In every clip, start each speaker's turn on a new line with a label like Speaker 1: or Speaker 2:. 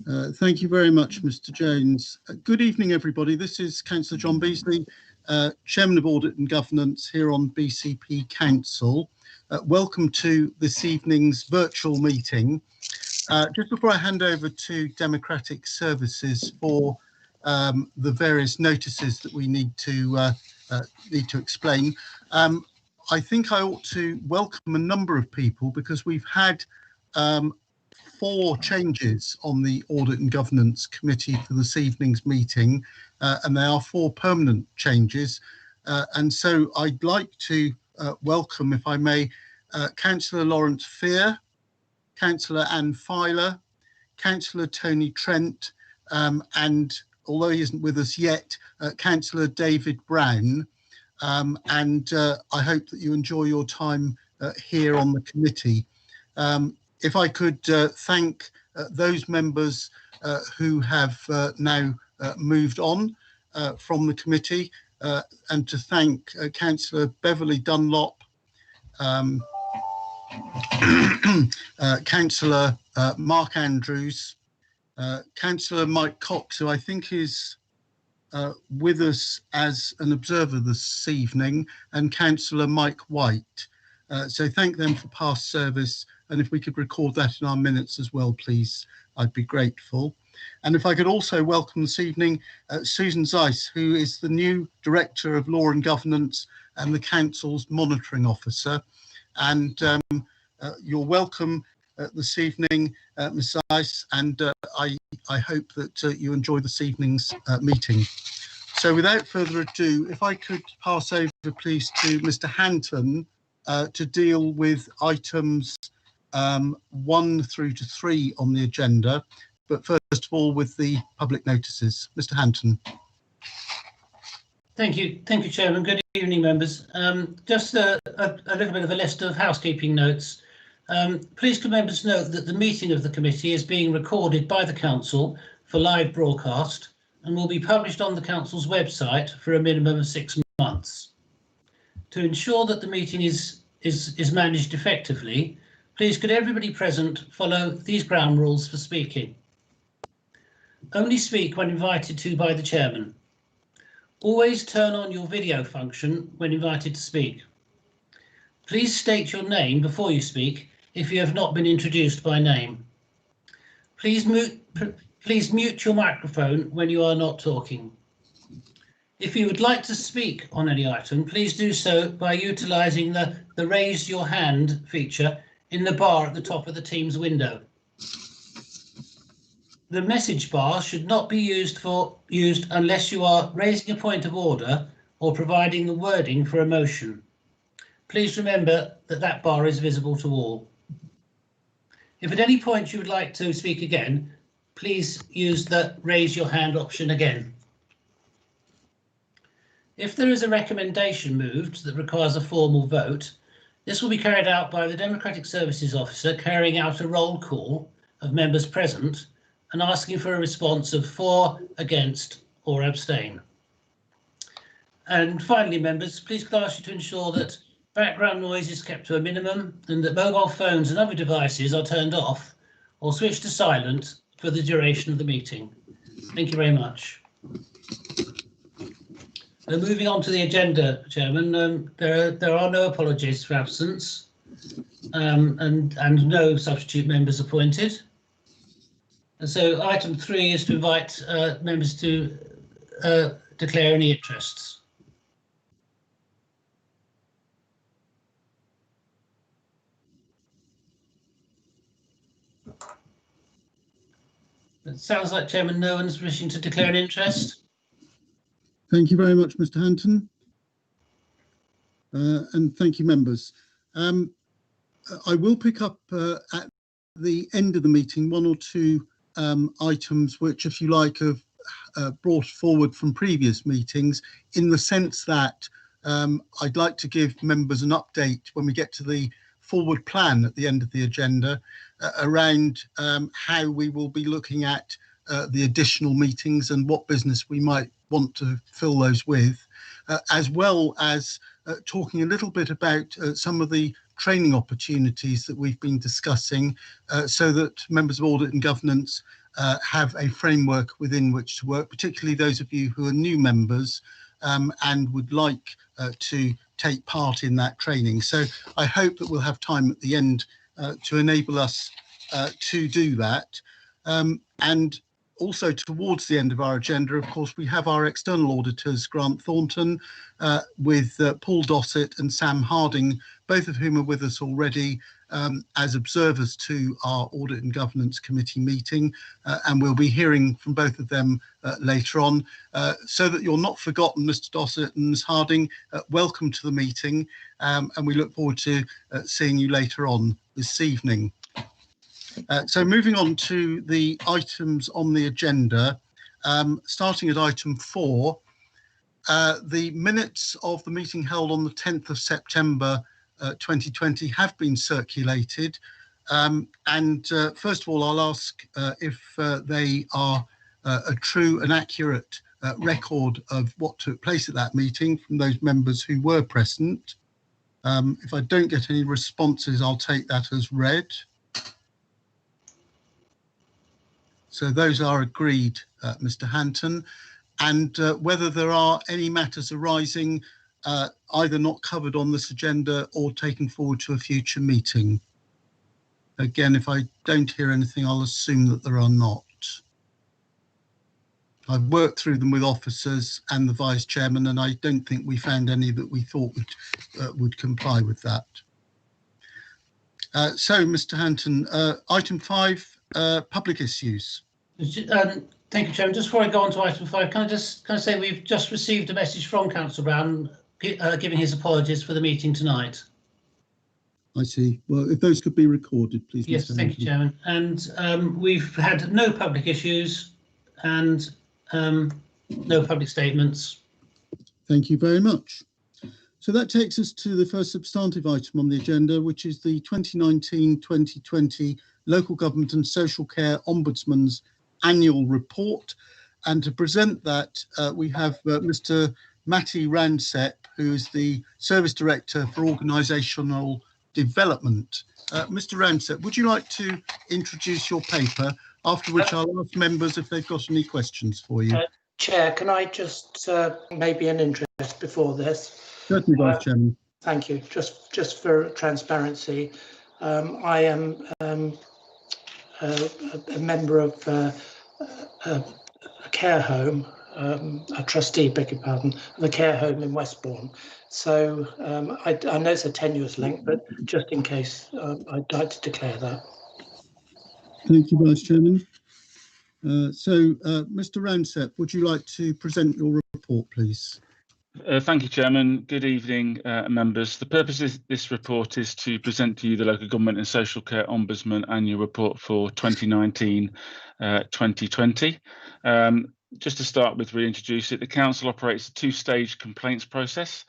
Speaker 1: Thank you very much, Mr. Jones. Good evening, everybody. This is Councillor John Beesley, Chairman of Audit and Governance here on BCP Council. Welcome to this evening's virtual meeting. Just before I hand over to Democratic Services for the various notices that we need to explain, I think I ought to welcome a number of people because we've had 4 changes on the Audit and Governance Committee for this evening's meeting, and they are 4 permanent changes. And so I'd like to welcome, if I may, Councillor Lawrence Fear, Councillor Anne Filer, Councillor Tony Trent, and although he isn't with us yet, Councillor David Brown. And I hope that you enjoy your time here on the committee. If I could thank those members who have now moved on from the committee, and to thank Councillor Beverley Dunlop, Councillor Mark Andrews, Councillor Mike Cox, who I think is with us as an observer this evening, and Councillor Mike White. So thank them for past service, and if we could record that in our minutes as well, please, I'd be grateful. And if I could also welcome this evening Susan Zeiss, who is the new Director of Law and Governance and the Council's Monitoring Officer. And you're welcome this evening, Ms Zeiss, and I hope that you enjoy this evening's meeting. So without further ado, if I could pass over, please, to Mr Hanton to deal with items 1 through to 3 on the agenda, but first of all with the public notices. Mr Hanton.
Speaker 2: Thank you, Chairman. Good evening, members. Just a little bit of a list of housekeeping notes. Please can members note that the meeting of the committee is being recorded by the Council for live broadcast and will be published on the Council's website for a minimum of 6 months. To ensure that the meeting is managed effectively, please could everybody present follow these ground rules for speaking. Only speak when invited to by the Chairman. Always turn on your video function when invited to speak. Please state your name before you speak if you have not been introduced by name. Please mute your microphone when you are not talking. If you would like to speak on any item, please do so by utilising the raise your hand feature in the bar at the top of the Teams window. The message bar should not be used unless you are raising a point of order or providing the wording for a motion. Please remember that that bar is visible to all. If at any point you would like to speak again, please use the raise your hand option again. If there is a recommendation moved that requires a formal vote, this will be carried out by the Democratic Services Officer carrying out a roll call of members present and asking for a response of for, against or abstain. And finally, members, please could I ask you to ensure that background noise is kept to a minimum and that mobile phones and other devices are turned off or switched to silent for the duration of the meeting. Thank you very much. Moving on to the agenda, Chairman, there are no apologies for absence and no substitute members appointed. And so item 3 is to invite members to declare any interests. It sounds like, Chairman, no one's wishing to declare an interest.
Speaker 1: Thank you very much, Mr Hanton. And thank you, members. I will pick up at the end of the meeting 1 or 2 items which, if you like, have brought forward from previous meetings, in the sense that I'd like to give members an update when we get to the forward plan at the end of the agenda around how we will be looking at the additional meetings and what business we might want to fill those with, as well as talking a little bit about some of the training opportunities that we've been discussing, so that members of Audit and Governance have a framework within which to work, particularly those of you who are new members and would like to take part in that training. So I hope that we'll have time at the end to enable us to do that. And also towards the end of our agenda, of course, we have our external auditors, Grant Thornton, with Paul Dossett and Sam Harding, both of whom are with us already as observers to our Audit and Governance Committee meeting. And we'll be hearing from both of them later on. So that you're not forgotten, Mr. Dossett and Ms. Harding, welcome to the meeting. And we look forward to seeing you later on this evening. So moving on to the items on the agenda, starting at item 4, the minutes of the meeting held on the 10th of September 2020 have been circulated. First of all, I'll ask if they are a true and accurate record of what took place at that meeting from those members who were present. If I don't get any responses, I'll take that as read. So those are agreed, Mr. Hanton, and whether there are any matters arising either not covered on this agenda or taken forward to a future meeting. Again, if I don't hear anything, I'll assume that there are not. I've worked through them with officers and the Vice Chairman, and I don't think we found any that we thought would comply with that. So, Mr. Hanton, item 5, public issues.
Speaker 2: Thank you, Chairman. Just before I go on to item 5, can I say we've just received a message from Councillor Brown giving his apologies for the meeting tonight.
Speaker 1: I see. Well, if those could be recorded, please.
Speaker 2: Yes,
Speaker 1: Mr.
Speaker 2: thank you, Chairman. And we've had no public issues and no public statements.
Speaker 1: Thank you very much. So that takes us to the first substantive item on the agenda, which is the 2019-2020 Local Government and Social Care Ombudsman's Annual Report. And to present that, we have Mr. Matti Raudsepp, who is the Service Director for Organisational Development. Mr. Raudsepp, would you like to introduce your paper, after which I'll ask members if they've got any questions for you.
Speaker 3: Chair, can I just maybe an interest before this?
Speaker 1: Certainly, Vice Chairman.
Speaker 3: Thank you. Just for transparency, I am a member of a care home, a trustee, beg your pardon, of a care home in Westbourne. So I know it's a tenuous link, but just in case, I'd like to declare that.
Speaker 1: Thank you, Vice Chairman. Mr. Raudsepp, would you like to present your report, please?
Speaker 4: Thank you, Chairman. Good evening, members. The purpose of this report is to present to you the Local Government and Social Care Ombudsman Annual Report for 2019-2020. Just to start with, reintroduce it, the Council operates a two-stage complaints process.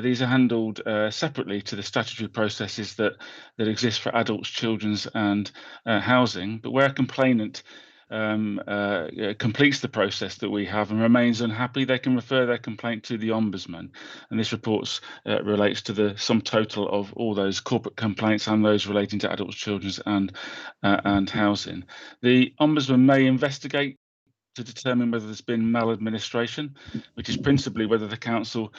Speaker 4: These are handled separately to the statutory processes that exist for adults, children's and housing. But where a complainant completes the process that we have and remains unhappy, they can refer their complaint to the Ombudsman, and this report relates to the sum total of all those corporate complaints and those relating to adults, children's and housing. The Ombudsman may investigate to determine whether there's been maladministration, which is principally whether the council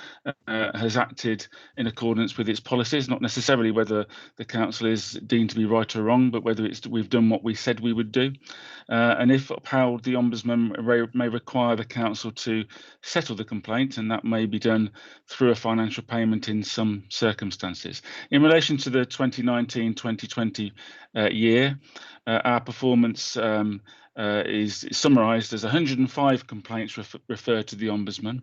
Speaker 4: has acted in accordance with its policies, not necessarily whether the council is deemed to be right or wrong, but whether we've done what we said we would do. And if upheld, the Ombudsman may require the council to settle the complaint, and that may be done through a financial payment in some circumstances. In relation to the 2019-2020 year, our performance is summarised as 105 complaints referred to the Ombudsman,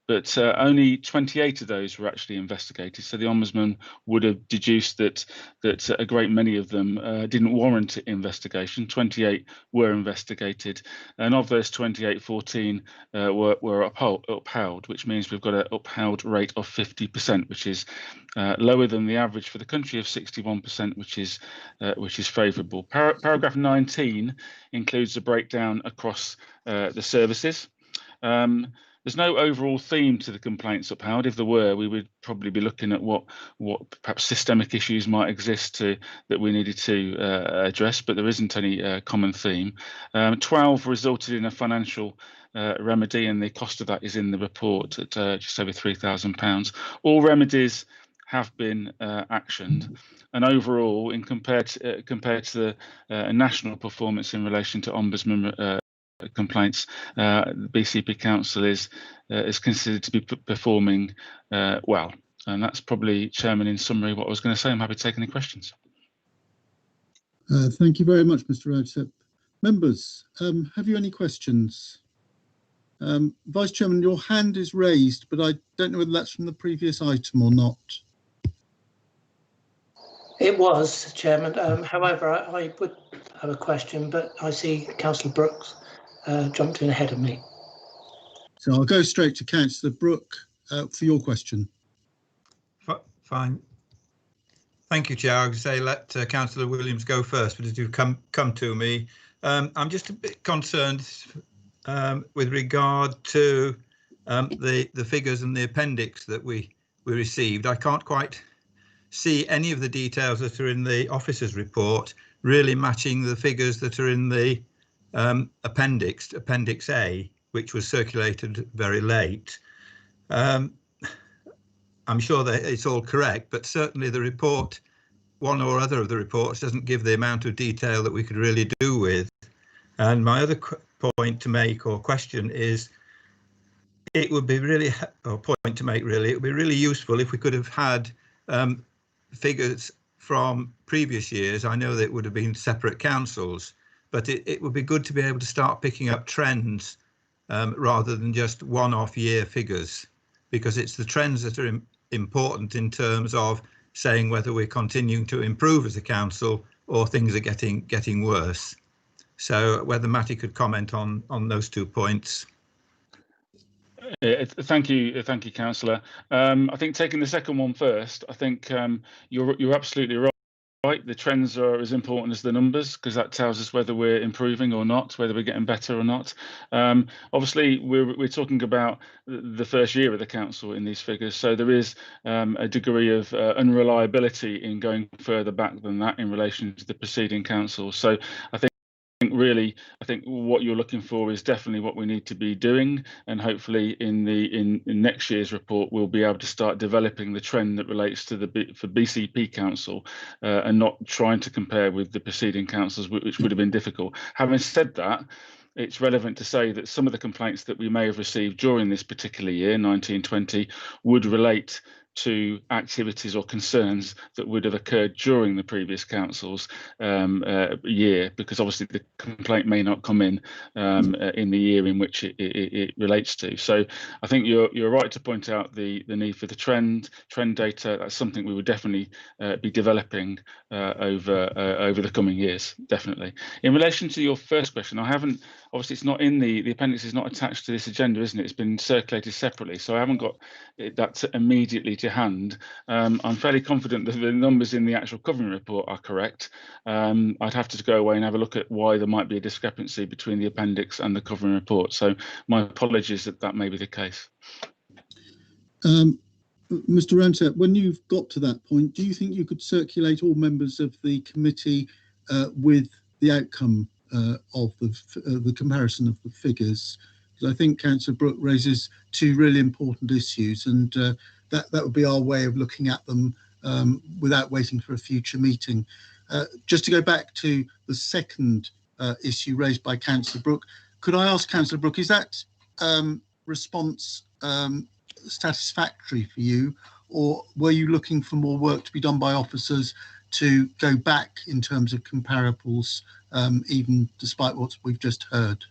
Speaker 4: but only 28 of those were actually investigated. So the Ombudsman would have deduced that a great many of them didn't warrant investigation. 28 were investigated, and of those 28, 14 were upheld, which means we've got an upheld rate of 50%, which is lower than the average for the country of 61%, which is favourable. Paragraph 19 includes a breakdown across the services. there's no overall theme to the complaints upheld. If there were, we would probably be looking at what perhaps systemic issues might exist that we needed to address, but there isn't any common theme. 12 resulted in a financial remedy, and the cost of that is in the report at just over £3,000. All remedies have been actioned, and overall, in compared to the national performance in relation to Ombudsman complaints, the BCP Council is considered to be performing well, and that's probably, Chairman, in summary, what I was going to say. I'm happy to take any questions.
Speaker 1: Thank you very much, Mr. Raudsepp. Members, have you any questions? Vice Chairman, your hand is raised, but I don't know whether that's from the previous item or not.
Speaker 3: It was, Chairman. However, I would have a question, but I see Councillor Brooks jumped in ahead of me.
Speaker 1: So I'll go straight to Councillor Brooke for your question.
Speaker 5: Fine. Thank you, Chair. I would say let Councillor Williams go first, but as you've come to me, I'm just a bit concerned with regard to the figures and the appendix that we received. I can't quite see any of the details that are in the officer's report really matching the figures that are in the Appendix A, which was circulated very late. I'm sure that it's all correct, but certainly the report, one or other of the reports, doesn't give the amount of detail that we could really do with. And my other point to make, or question, is it would be really, or point to make really, it would be really useful if we could have had figures from previous years. I know that it would have been separate councils, but it would be good to be able to start picking up trends rather than just one-off year figures, because it's the trends that are important in terms of saying whether we're continuing to improve as a council or things are getting worse. So whether Matti could comment on those 2 points.
Speaker 4: Thank you, Councillor. I think taking the second one first, I think you're absolutely right. The trends are as important as the numbers, because that tells us whether we're improving or not, whether we're getting better or not. Obviously, we're talking about the first year of the council in these figures, so there is a degree of unreliability in going further back than that in relation to the preceding council. So I think what you're looking for is definitely what we need to be doing, and hopefully in next year's report we'll be able to start developing the trend that relates to for BCP Council, and not trying to compare with the preceding councils, which would have been difficult. Having said that, it's relevant to say that some of the complaints that we may have received during this particular year, 1920, would relate to activities or concerns that would have occurred during the previous council's year, because obviously the complaint may not come in the year in which it relates to. So I think you're right to point out the need for the trend data. That's something we would definitely be developing over the coming years, definitely. In relation to your first question, I haven't, obviously it's not in the appendix is not attached to this agenda, isn't it? It's been circulated separately, so I haven't got that immediately to hand. I'm fairly confident that the numbers in the actual covering report are correct. I'd have to go away and have a look at why there might be a discrepancy between the appendix and the covering report. So my apologies that may be the case.
Speaker 1: Mr. Raudsepp, when you've got to that point, do you think you could circulate all members of the committee with the outcome of the comparison of the figures? Because I think Councillor Brooke raises two really important issues, and that would be our way of looking at them without waiting for a future meeting. Just to go back to the second issue raised by Councillor Brooke, could I ask Councillor Brooke, is that response satisfactory for you, or were you looking for more work to be done by officers to go back in terms of comparables, even despite what we've just heard?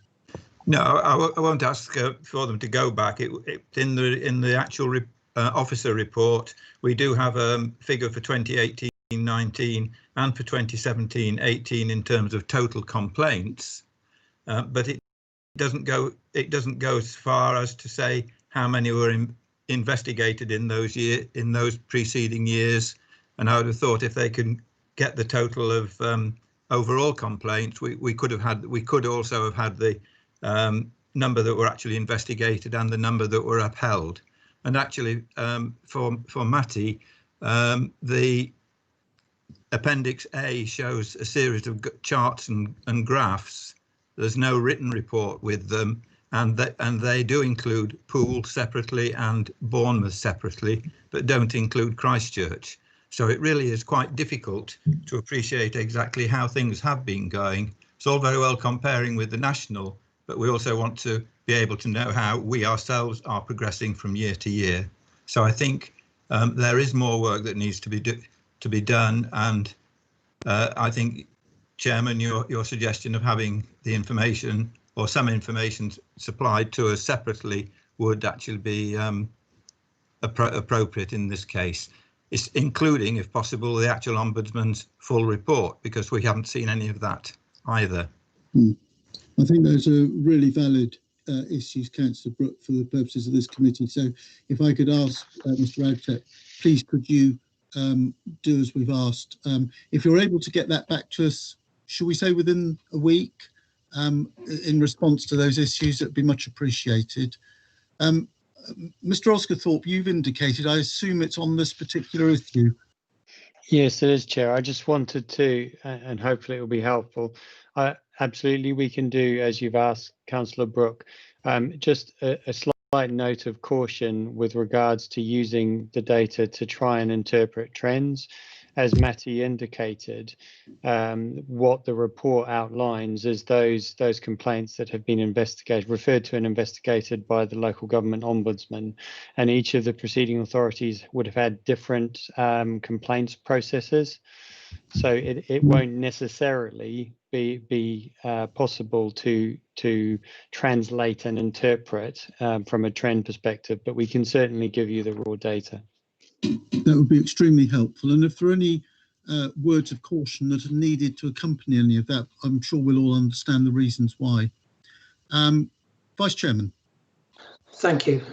Speaker 5: No, I won't ask for them to go back. In the actual officer report, we do have a figure for 2018-19 and for 2017-18 in terms of total complaints, but it doesn't go as far as to say how many were investigated in those preceding years. And I would have thought if they can get the total of overall complaints, we could also have had the number that were actually investigated and the number that were upheld. And actually, for Matti, the Appendix A shows a series of charts and graphs. There's no written report with them, and they do include Poole separately and Bournemouth separately, but don't include Christchurch. So it really is quite difficult to appreciate exactly how things have been going. It's all very well comparing with the national, but we also want to be able to know how we ourselves are progressing from year to year. So I think there is more work that needs to be done, and I think, Chairman, your suggestion of having the information or some information supplied to us separately would actually be appropriate in this case. It's including, if possible, the actual Ombudsman's full report, because we haven't seen any of that either.
Speaker 1: I think those are really valid issues, Councillor Brooke, for the purposes of this committee. So if I could ask Mr. Raudsepp, please could you do as we've asked. If you're able to get that back to us, should we say within a week, in response to those issues, that'd be much appreciated. Mr. Osgathorpe, you've indicated, I assume it's on this particular issue.
Speaker 6: Yes, it is, Chair. I just wanted to, and hopefully it will be helpful. Absolutely, we can do as you've asked, Councillor Brooke. Just a slight note of caution with regards to using the data to try and interpret trends. As Matti indicated, what the report outlines is those complaints that have been investigated, referred to and investigated by the local government ombudsman, and each of the proceeding authorities would have had different complaints processes. So it won't necessarily be possible to translate and interpret from a trend perspective, but we can certainly give you the raw data.
Speaker 1: That would be extremely helpful. And if there are any words of caution that are needed to accompany any of that, I'm sure we'll all understand the reasons why. Vice Chairman.
Speaker 3: Thank you.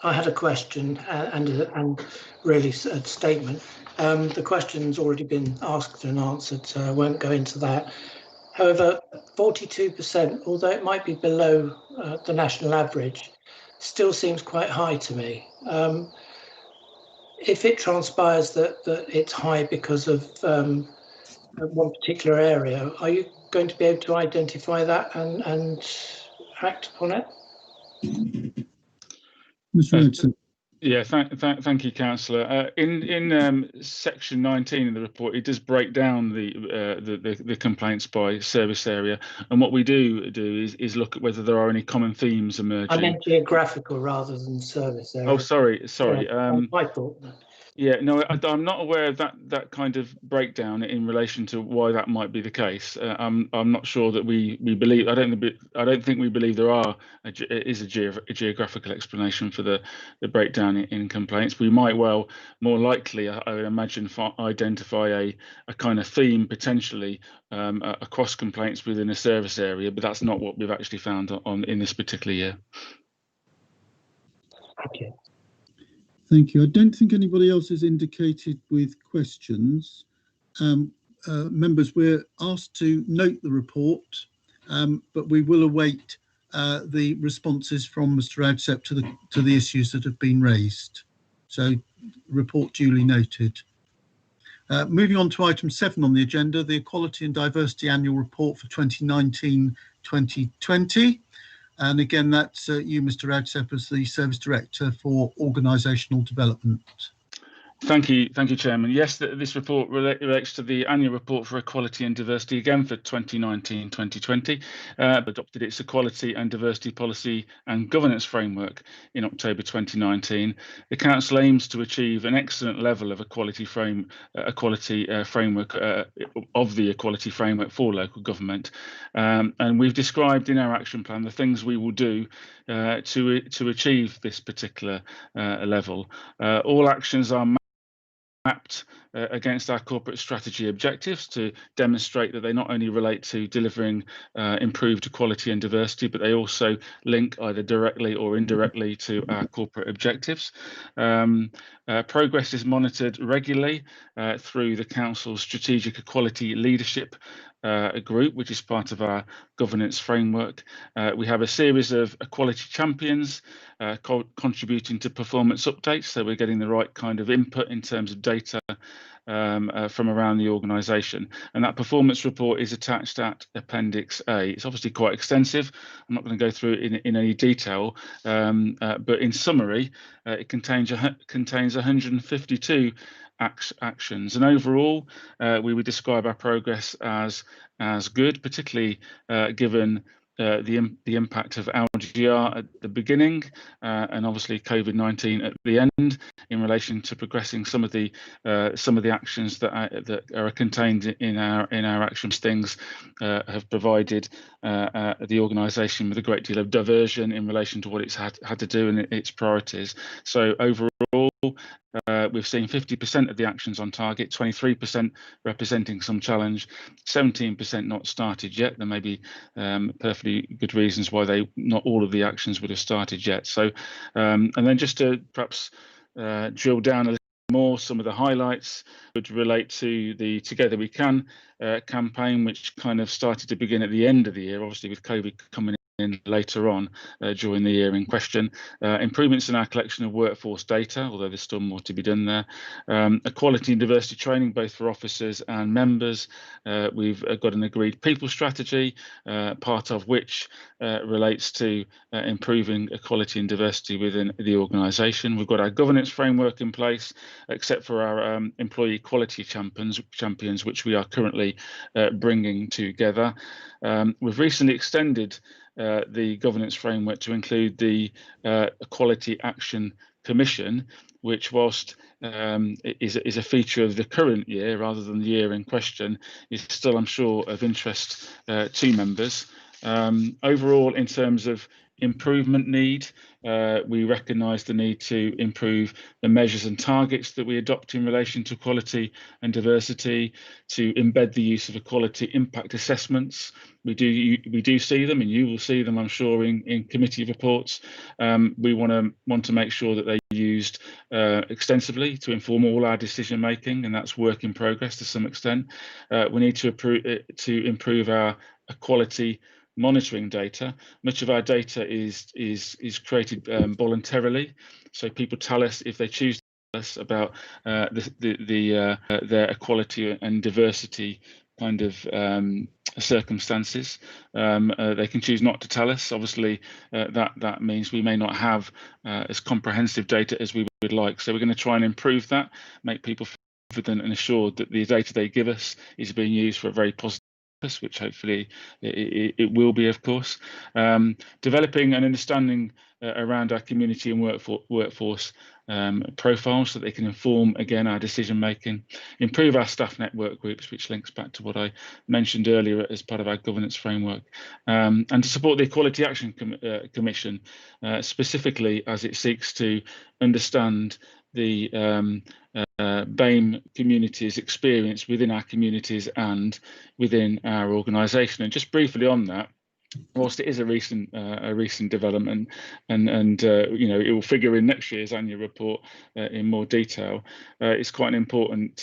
Speaker 3: I had a question and really a statement. The question's already been asked and answered, so I won't go into that. However, 42%, although it might be below the national average, still seems quite high to me. If it transpires that it's high because of one particular area, are you going to be able to identify that and act upon it?
Speaker 1: Mr. Raudsepp.
Speaker 4: Yeah, thank you, Councillor. In section 19 of the report, it does break down the complaints by service area, and what we do is look at whether there are any common themes emerging.
Speaker 3: I meant geographical rather than service area.
Speaker 4: Oh, sorry.
Speaker 3: Yeah, I thought.
Speaker 4: Yeah, no, I'm not aware of that kind of breakdown in relation to why that might be the case. I'm not sure that we believe. I don't think we believe there is a geographical explanation for the breakdown in complaints. We might well, more likely, I would imagine, identify a kind of theme potentially across complaints within a service area, but that's not what we've actually found in this particular year.
Speaker 3: Okay.
Speaker 1: Thank you. I don't think anybody else has indicated with questions. Members, we're asked to note the report, but we will await the responses from Mr. Raudsepp to the issues that have been raised. So, report duly noted. Moving on to item 7 on the agenda, the Equality and Diversity Annual Report for 2019-2020. And again, that's you, Mr. Raudsepp, as the Service Director for Organisational Development.
Speaker 4: Thank you, Chairman. Yes, this report relates to the annual report for equality and diversity, again for 2019-2020, adopted its equality and diversity policy and governance framework in October 2019. The Council aims to achieve an excellent level of equality framework of the equality framework for local government, and we've described in our action plan the things we will do to achieve this particular level. All actions are mapped against our corporate strategy objectives to demonstrate that they not only relate to delivering improved equality and diversity, but they also link either directly or indirectly to our corporate objectives. Progress is monitored regularly through the Council's Strategic Equality Leadership group, which is part of our governance framework. We have a series of equality champions contributing to performance updates, so we're getting the right kind of input in terms of data from around the organisation. And that performance report is attached at Appendix A. It's obviously quite extensive. I'm not going to go through it in any detail, but in summary, it contains 152 actions, and overall we would describe our progress as good, particularly given the impact of LGR at the beginning and obviously COVID-19 at the end, in relation to progressing some of the actions that are contained in our actions. Things have provided the organisation with a great deal of diversion in relation to what it's had to do and its priorities. So overall, we've seen 50% of the actions on target, 23% representing some challenge, 17% not started yet. There may be perfectly good reasons why not all of the actions would have started yet. So, and then just to perhaps drill down a little more, some of the highlights would relate to the Together We Can campaign, which kind of started to begin at the end of the year, obviously with COVID coming in later on during the year in question. Improvements in our collection of workforce data, although there's still more to be done there. Equality and diversity training, both for officers and members. We've got an agreed people strategy, part of which relates to improving equality and diversity within the organisation. We've got our governance framework in place, except for our employee equality champions, which we are currently bringing together. We've recently extended the governance framework to include the Equality Action Commission, which, whilst is a feature of the current year rather than the year in question, is still, I'm sure, of interest to members. Overall, in terms of improvement need, we recognise the need to improve the measures and targets that we adopt in relation to equality and diversity, to embed the use of equality impact assessments. We do see them, and you will see them, I'm sure, in committee reports. We want to make sure that they're used extensively to inform all our decision making, and that's work in progress to some extent. We need to improve our equality monitoring data. Much of our data is created voluntarily, so people tell us if they choose us about their equality and diversity kind of circumstances. They can choose not to tell us. Obviously, that means we may not have as comprehensive data as we would like. So we're going to try and improve that, make people confident and assured that the data they give us is being used for a very positive, which hopefully it will be, of course. Developing an understanding around our community and workforce profiles, so that they can inform, again, our decision making. Improve our staff network groups, which links back to what I mentioned earlier as part of our governance framework. And to support the Equality Action Commission, specifically as it seeks to understand the BAME community's experience within our communities and within our organisation. And just briefly on that, whilst it is a recent development, and you know, it will figure in next year's annual report in more detail, it's quite an important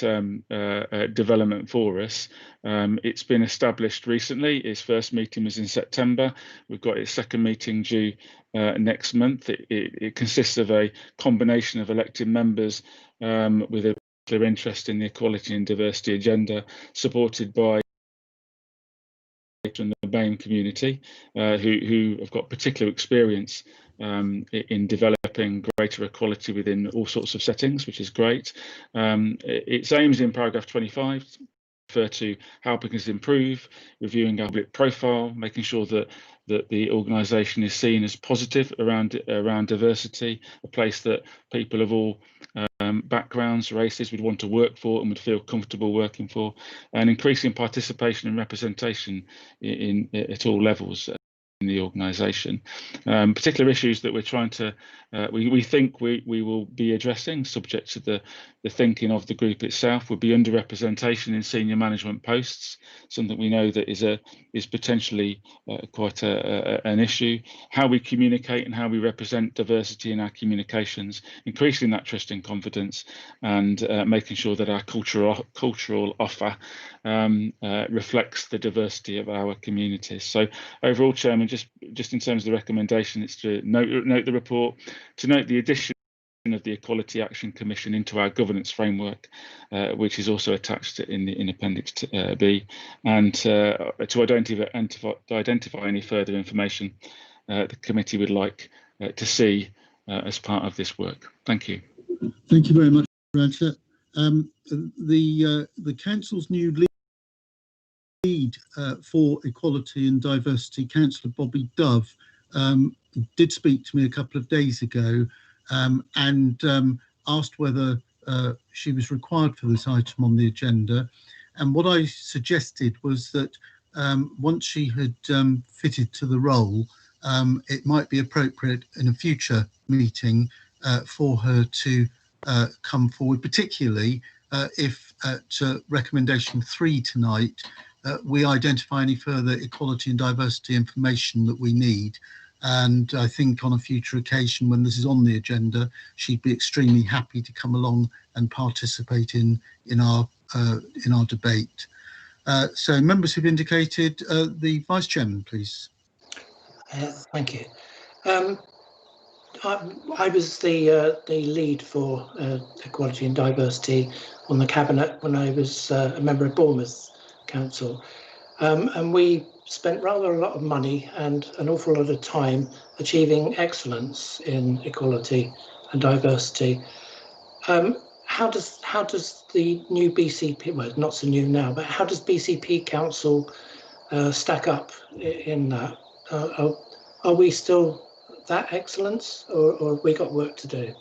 Speaker 4: development for us. It's been established recently. Its first meeting was in September. We've got its second meeting due next month. It consists of a combination of elected members with a particular interest in the equality and diversity agenda, supported by from the BAME community, who have got particular experience in developing greater equality within all sorts of settings, which is great. Its aims in paragraph 25 refer to helping us improve, reviewing our public profile, making sure that the organisation is seen as positive around diversity, a place that people of all backgrounds, races would want to work for and would feel comfortable working for, and increasing participation and representation at all levels in the organisation. Particular issues that we're trying to, we think we will be addressing, subject to the the thinking of the group itself would be underrepresentation in senior management posts, something we know that is potentially quite an issue. How we communicate and how we represent diversity in our communications, increasing that trust and confidence, and making sure that our cultural offer reflects the diversity of our communities. So overall, Chairman, just in terms of the recommendation, it's to note the report, to note the addition of the Equality Action Commission into our governance framework, which is also attached in Appendix B, and to identify any further information the committee would like to see as part of this work. Thank you.
Speaker 1: Thank you very much, Raudsepp. The council's new lead for equality and diversity, Councillor Bobby Dove, did speak to me a couple of days ago and asked whether she was required for this item on the agenda. And what I suggested was that once she had fitted to the role, it might be appropriate in a future meeting for her to come forward, particularly if at recommendation 3 tonight, we identify any further equality and diversity information that we need. And I think on a future occasion when this is on the agenda, she'd be extremely happy to come along and participate in our debate. So members who've indicated, the Vice Chairman, please.
Speaker 3: Thank you. I was the lead for equality and diversity on the cabinet when I was a member of Bournemouth Council, and we spent rather a lot of money and an awful lot of time achieving excellence in equality and diversity. How does the new BCP, well, not so new now, but how does BCP Council stack up in that? Are we still that excellence, or have we got work to do?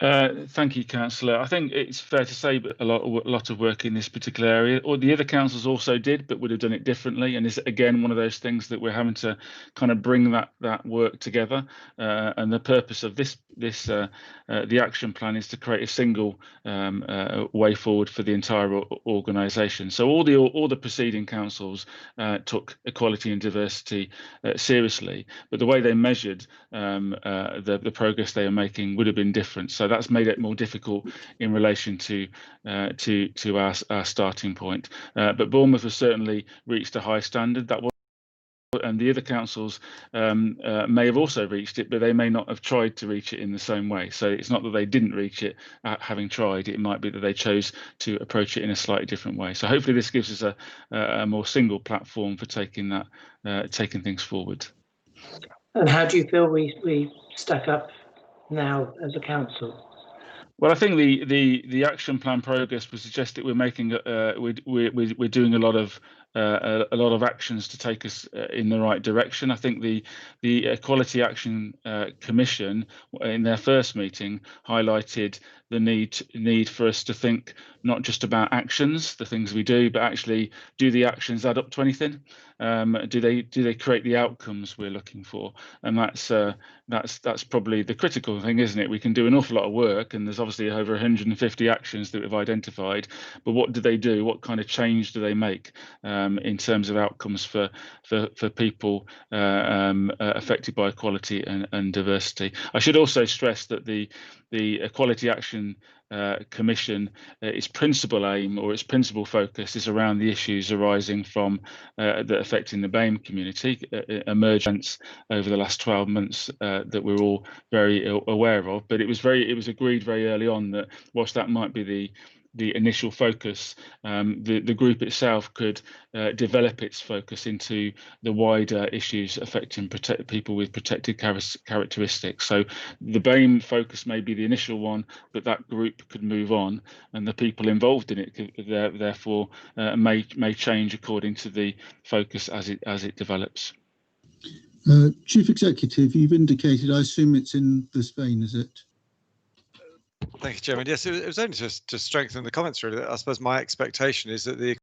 Speaker 4: Thank you, Councillor. I think it's fair to say that a lot of work in this particular area, or the other councils also did, but would have done it differently. And it's again one of those things that we're having to kind of bring that work together. And the purpose of the action plan is to create a single way forward for the entire organisation. So all the preceding councils took equality and diversity seriously, but the way they measured the progress they are making would have been different. So that's made it more difficult in relation to our starting point. But Bournemouth has certainly reached a high standard. That was, and the other councils may have also reached it, but they may not have tried to reach it in the same way. So it's not that they didn't reach it having tried. It might be that they chose to approach it in a slightly different way. So hopefully this gives us a more single platform for taking things forward.
Speaker 3: And how do you feel we stack up now as a council?
Speaker 4: Well, I think the action plan progress would suggest that we're making we're doing a lot of actions to take us in the right direction. I think the Equality Action Commission in their first meeting highlighted the need for us to think not just about actions, the things we do, but actually, do the actions add up to anything? Do they create the outcomes we're looking for? And that's probably the critical thing, isn't it? We can do an awful lot of work, and there's obviously over 150 actions that we've identified, but what do they do? What kind of change do they make in terms of outcomes for people affected by equality and diversity? I should also stress that the Equality Action Commission, its principal aim or its principal focus is around the issues arising from that affecting the BAME community, emergence over the last 12 months that we're all very aware of. But it was agreed very early on that whilst that might be the initial focus, the group itself could develop its focus into the wider issues affecting people with protected characteristics. So the BAME focus may be the initial one, but that group could move on, and the people involved in it therefore may change according to the focus as it develops.
Speaker 1: Chief Executive, you've indicated, I assume it's in this vein, is it?
Speaker 7: Thank you, Chairman. Yes, it was only just to strengthen the comments, really. I suppose my expectation is that the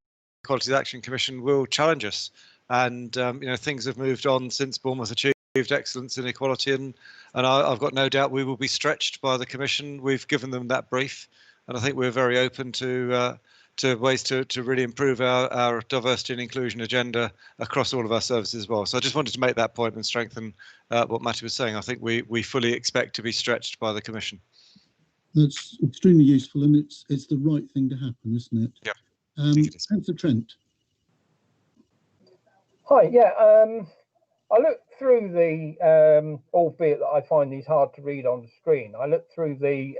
Speaker 7: Equality Action Commission will challenge us. And, things have moved on since Bournemouth achieved excellence in equality, and I've got no doubt we will be stretched by the Commission. We've given them that brief, and I think we're very open to ways to really improve our diversity and inclusion agenda across all of our services as well. So I just wanted to make that point and strengthen what Matti was saying. I think we fully expect to be stretched by the Commission.
Speaker 1: That's extremely useful, and it's the right thing to happen, isn't it?
Speaker 7: Yeah.
Speaker 1: Councillor Trent.
Speaker 8: Hi, yeah. I looked through the, albeit that I find these hard to read on the screen, I looked through the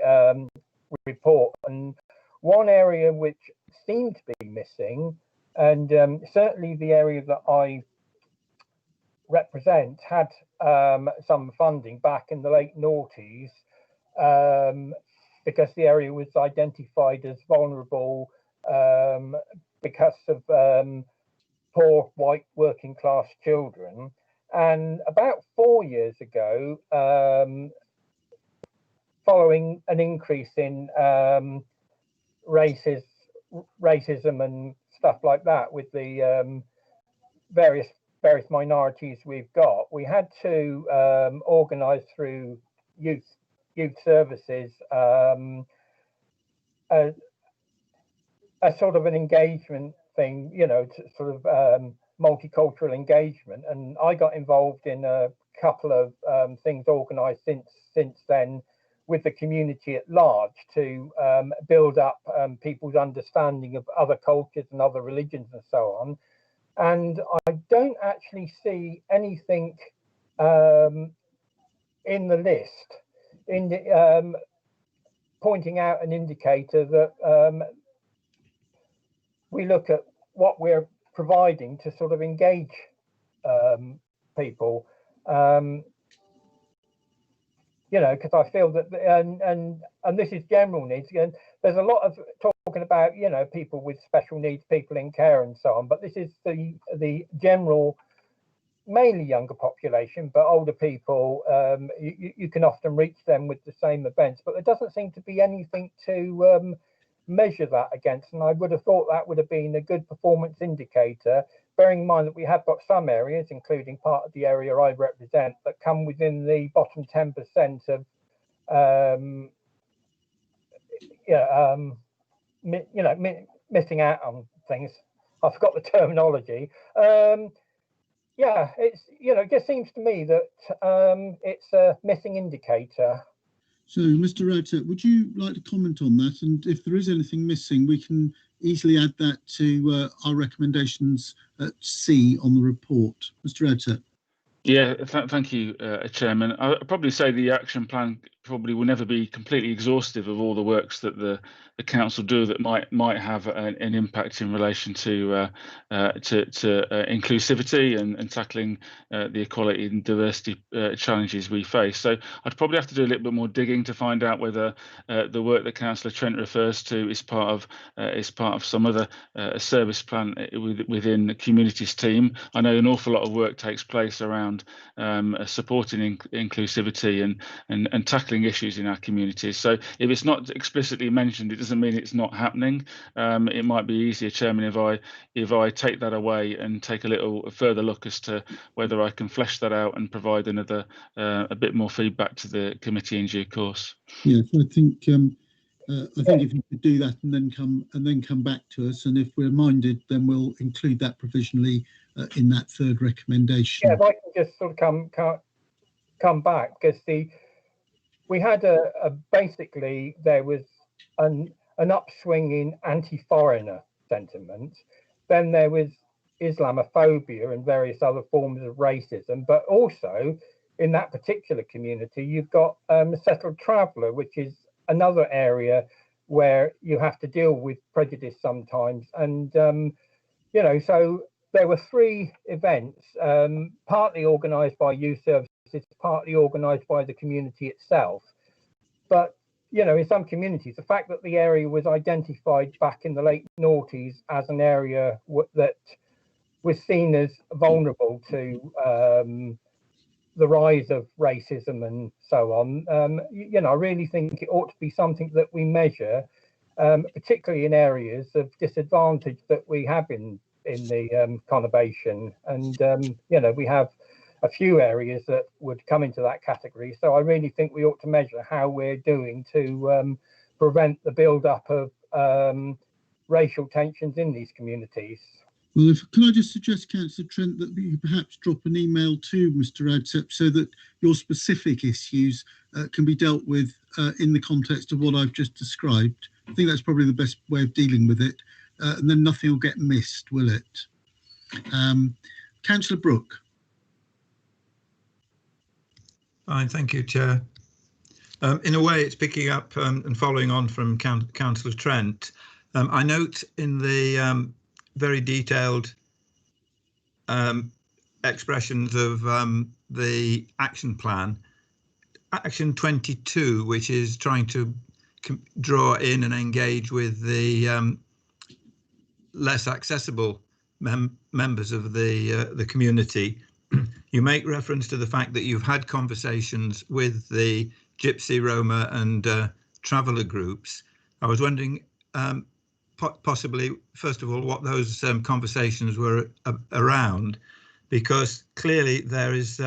Speaker 8: report, and one area which seemed to be missing, and certainly the area that I represent had some funding back in the late noughties, because the area was identified as vulnerable because of poor white working class children. And about 4 years ago, following an increase in racism and stuff like that with the various minorities we've got, we had to organise through youth services a sort of an engagement thing, you know, to sort of multicultural engagement, and I got involved in a couple of things organised since then with the community at large to build up people's understanding of other cultures and other religions and so on. And I don't actually see anything in the list in the, pointing out an indicator that we look at what we're providing to sort of engage people, you know, because I feel that, and this is general needs, and there's a lot of talking about, you know, people with special needs, people in care and so on, but this is the general, mainly younger population, but older people, you can often reach them with the same events, but there doesn't seem to be anything to measure that against, and I would have thought that would have been a good performance indicator, bearing in mind that we have got some areas, including part of the area I represent, that come within the bottom 10% of missing out on things. I forgot the terminology. Yeah, it's, you know, it just seems to me that it's a missing indicator.
Speaker 1: So, Mr. Raudsepp, would you like to comment on that? And if there is anything missing, we can easily add that to our recommendations at C on the report. Mr. Raudsepp.
Speaker 4: Yeah, thank you, Chairman. I'd probably say the action plan probably will never be completely exhaustive of all the works that the council do that might have an impact in relation to inclusivity and tackling the equality and diversity challenges we face. So I'd probably have to do a little bit more digging to find out whether the work that Councillor Trent refers to is part of some other service plan within the communities team. I know an awful lot of work takes place around supporting inclusivity and tackling issues in our communities. So if it's not explicitly mentioned, it doesn't mean it's not happening. It might be easier, Chairman, if I take that away and take a little further look as to whether I can flesh that out and provide another a bit more feedback to the committee in due course.
Speaker 1: Yes, I think if you could do that and then come back to us, and if we're minded, then we'll include that provisionally in that third recommendation.
Speaker 8: Yeah, if I can just sort of come back, because we had basically there was an upswing in anti-foreigner sentiment. Then there was Islamophobia and various other forms of racism, but also in that particular community, you've got settled traveller, which is another area where you have to deal with prejudice sometimes. And, you know, so there were 3 events, partly organised by youth services, partly organised by the community itself. But, you know, in some communities, the fact that the area was identified back in the late noughties as an area that was seen as vulnerable to the rise of racism and so on, you know, I really think it ought to be something that we measure, particularly in areas of disadvantage that we have in the conurbation. And, you know, we have a few areas that would come into that category. So I really think we ought to measure how we're doing to prevent the build-up of racial tensions in these communities.
Speaker 1: Well, can I just suggest, Councillor Trent, that you perhaps drop an email to Mr. Raudsepp so that your specific issues can be dealt with in the context of what I've just described. I think that's probably the best way of dealing with it, and then nothing will get missed, will it? Councillor Brooke.
Speaker 5: Fine, thank you, Chair. In a way, it's picking up and following on from Councillor Trent. I note in the very detailed expressions of the action plan, action 22, which is trying to draw in and engage with the less accessible members of the community. You make reference to the fact that you've had conversations with the Gypsy, Roma and traveller groups. I was wondering possibly, first of all, what those conversations were around, because clearly there is,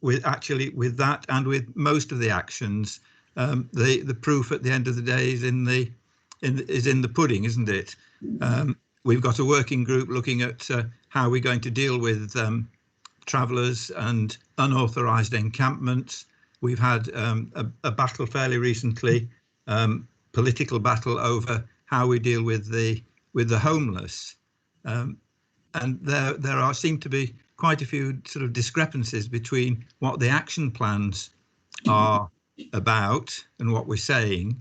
Speaker 5: with that and with most of the actions, the proof at the end of the day is in the pudding, isn't it? We've got a working group looking at how we're going to deal with travellers and unauthorised encampments. We've had a battle fairly recently, political battle over how we deal with the homeless, and there seem to be quite a few sort of discrepancies between what the action plans are about and what we're saying,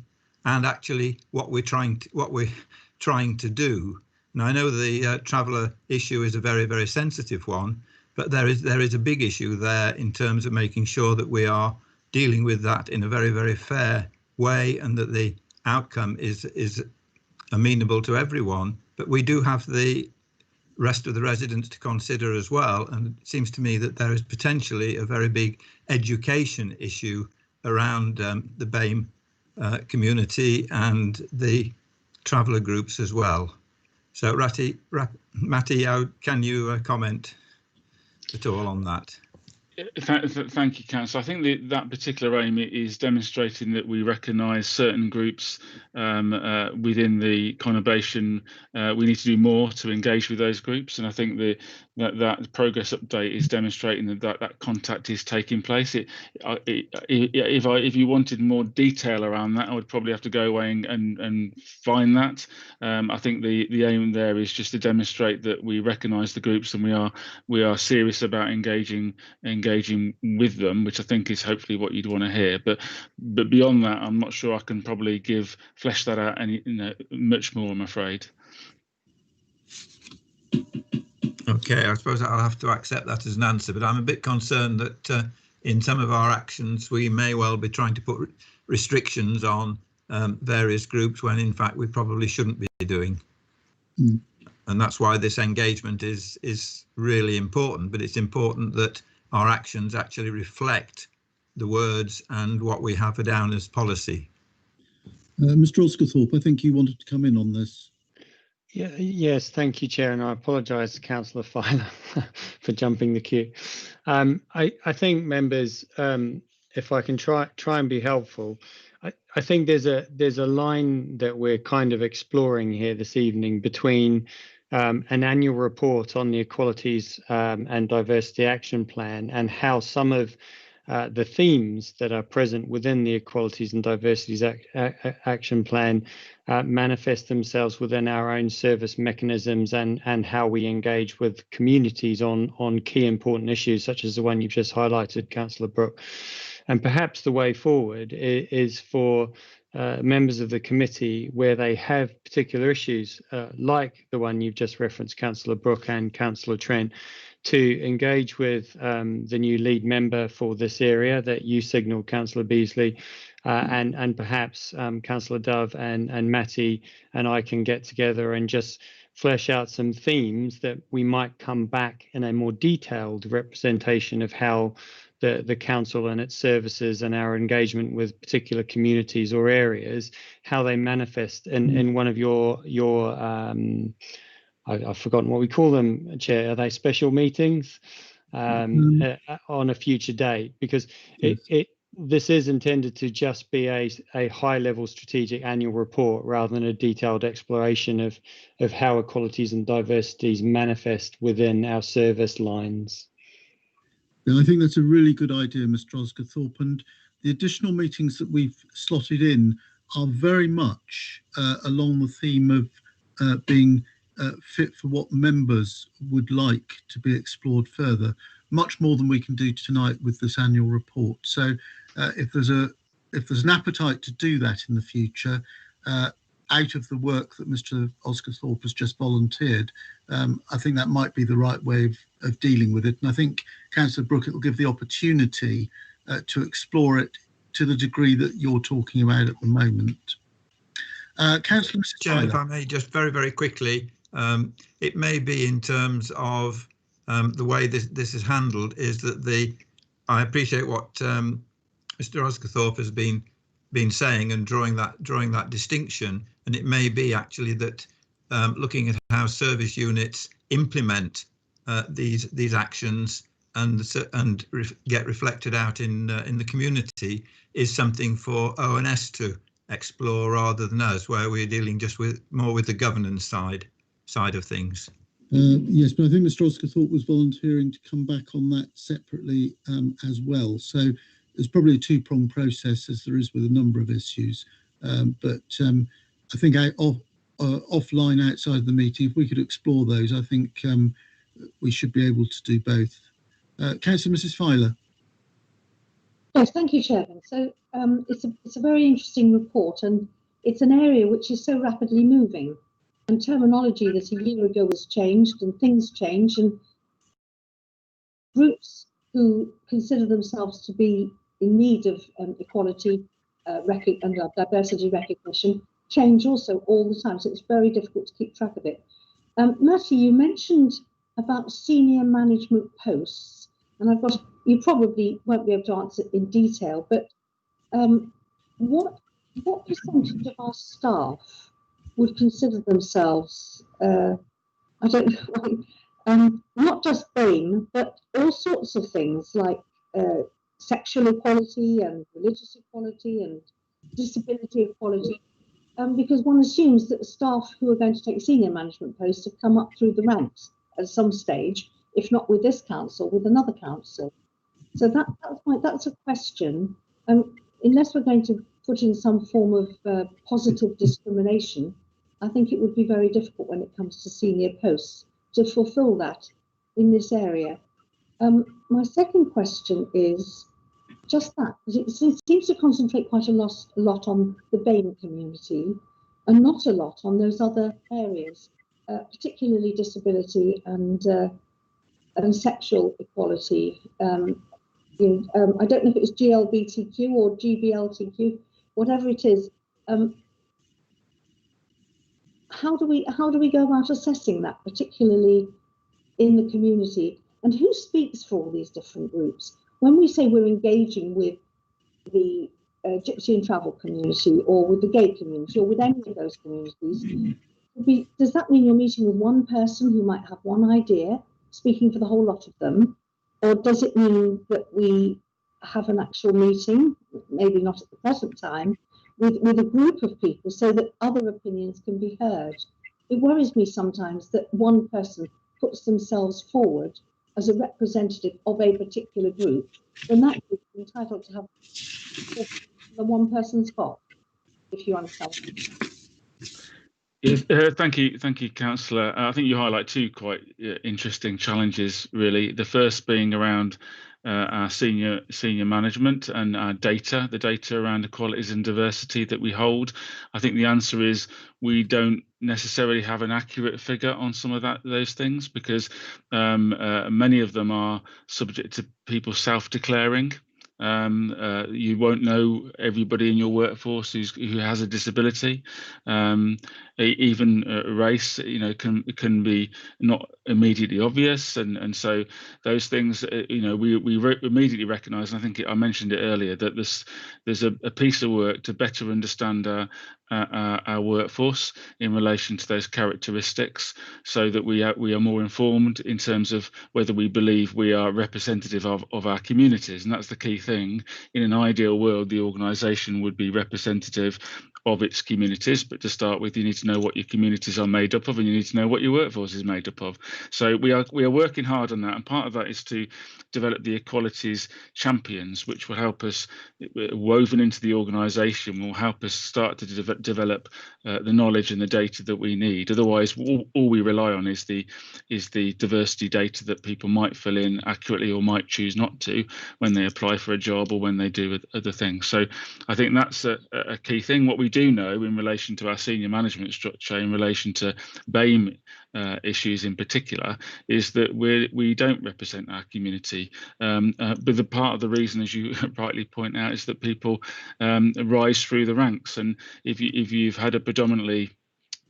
Speaker 5: and actually what we're trying to do. Now, I know the traveller issue is a very, very sensitive one, but there is a big issue there in terms of making sure that we are dealing with that in a very, very fair way, and that the outcome is amenable to everyone. But we do have the rest of the residents to consider as well, and it seems to me that there is potentially a very big education issue around the BAME community and the traveller groups as well. So Matti, can you comment at all on that?
Speaker 4: Thank you, Councillor. I think that particular aim is demonstrating that we recognise certain groups within the conurbation. We need to do more to engage with those groups, and I think that progress update is demonstrating that contact is taking place. If you wanted more detail around that, I would probably have to go away and find that. I think the aim there is just to demonstrate that we recognise the groups and we are serious about engaging with them, which I think is hopefully what you'd want to hear. But beyond that, I'm not sure I can probably flesh that out any much more, I'm afraid.
Speaker 5: Okay, I suppose I'll have to accept that as an answer, but I'm a bit concerned that in some of our actions we may well be trying to put restrictions on various groups when in fact we probably shouldn't be doing. And that's why this engagement is really important, but it's important that our actions actually reflect the words and what we have down as policy.
Speaker 1: Mr. Osgathorpe, I think you wanted to come in on this.
Speaker 6: Yeah, yes, thank you, Chair, and I apologise to Councillor Filer for jumping the queue. I think members, if I can try and be helpful, I think there's a line that we're kind of exploring here this evening between an annual report on the Equalities and Diversity Action Plan and how some of the themes that are present within the Equalities and Diversities Action Plan manifest themselves within our own service mechanisms and how we engage with communities on key important issues such as the one you've just highlighted, Councillor Brooke. And perhaps the way forward is for members of the committee where they have particular issues like the one you've just referenced, Councillor Brooke and Councillor Trent, to engage with the new lead member for this area that you signalled, Councillor Beesley, and perhaps Councillor Dove and Matti and I can get together and just flesh out some themes that we might come back in a more detailed representation of how the council and its services and our engagement with particular communities or areas, how they manifest in one of your I've forgotten what we call them, Chair. Are they special meetings? on a future date, because this is intended to just be a high-level strategic annual report rather than a detailed exploration of how equalities and diversities manifest within our service lines.
Speaker 1: Yeah, I think that's a really good idea, Mr. Osgathorpe, and the additional meetings that we've slotted in are very much along the theme of being fit for what members would like to be explored further, much more than we can do tonight with this annual report. So if there's an appetite to do that in the future, out of the work that Mr. Osgathorpe has just volunteered, I think that might be the right way of dealing with it. And I think, Councillor Brooke, it will give the opportunity to explore it to the degree that you're talking about at the moment. Councillor
Speaker 5: Chair, if I may, just very, very quickly, it may be in terms of the way this is handled is that I appreciate what Mr. Osgathorpe has been saying and drawing that distinction, and it may be actually that looking at how service units implement these actions and get reflected out in the community is something for ONS to explore rather than us, where we're dealing just more with the governance side of things.
Speaker 1: Yes, but I think Mr. Osgathorpe was volunteering to come back on that separately as well. So there's probably a two-pronged process, as there is with a number of issues. But I think offline, outside the meeting, if we could explore those, I think we should be able to do both. Councillor Mrs. Filer.
Speaker 9: Yes, thank you, Chairman. So it's a very interesting report, and it's an area which is so rapidly moving, and terminology that a year ago was changed and things change, and groups who consider themselves to be in need of equality and diversity recognition change also all the time, so it's very difficult to keep track of it. Matti, you mentioned about senior management posts, and you probably won't be able to answer in detail, but what percentage of our staff would consider themselves, I don't know, not just BAME, but all sorts of things like sexual equality and religious equality and disability equality, because one assumes that staff who are going to take senior management posts have come up through the ranks at some stage, if not with this council, with another council. So that's a question. Unless we're going to put in some form of positive discrimination, I think it would be very difficult when it comes to senior posts to fulfil that in this area. My second question is just that, because it seems to concentrate quite a lot on the BAME community and not a lot on those other areas, particularly disability and sexual equality. I don't know if it's GLBTQ or GBLTQ, whatever it is. How do we go about assessing that, particularly in the community? And who speaks for all these different groups? When we say we're engaging with the Gypsy and Travel community, or with the gay community, or with any of those communities, does that mean you're meeting with one person who might have one idea, speaking for the whole lot of them? Or does it mean that we have an actual meeting, maybe not at the present time, with a group of people so that other opinions can be heard? It worries me sometimes that one person puts themselves forward as a representative of a particular group, when that group is entitled to have the one person spot, if you understand.
Speaker 4: Yes, thank you, Councillor. I think you highlight two quite interesting challenges, really. The first being around our senior management and our data, the data around equalities and diversity that we hold. I think the answer is we don't necessarily have an accurate figure on some of those things, because many of them are subject to people self-declaring. You won't know everybody in your workforce who has a disability. Even race, can be not immediately obvious, and so those things, we immediately recognise. And I think I mentioned it earlier that there's a piece of work to better understand our workforce in relation to those characteristics, so that we are more informed in terms of whether we believe we are representative of our communities. And that's the key thing. In an ideal world, the organisation would be representative of its communities, but to start with, you need to know what your communities are made up of, and you need to know what your workforce is made up of. So we are working hard on that, and part of that is to develop the equalities champions, which will help us, woven into the organisation, will help us start to develop the knowledge and the data that we need. Otherwise, all we rely on is the diversity data that people might fill in accurately or might choose not to when they apply for a job or when they do other things. So I think that's a key thing. What we do know in relation to our senior management structure, in relation to BAME issues in particular, is that we don't represent our community. But the part of the reason, as you rightly point out, is that people rise through the ranks. And if you've had a predominantly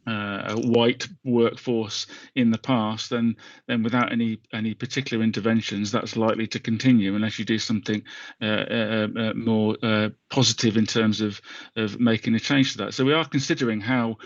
Speaker 4: a white workforce in the past, then without any particular interventions, that's likely to continue unless you do something more positive in terms of making a change to that. So we are considering how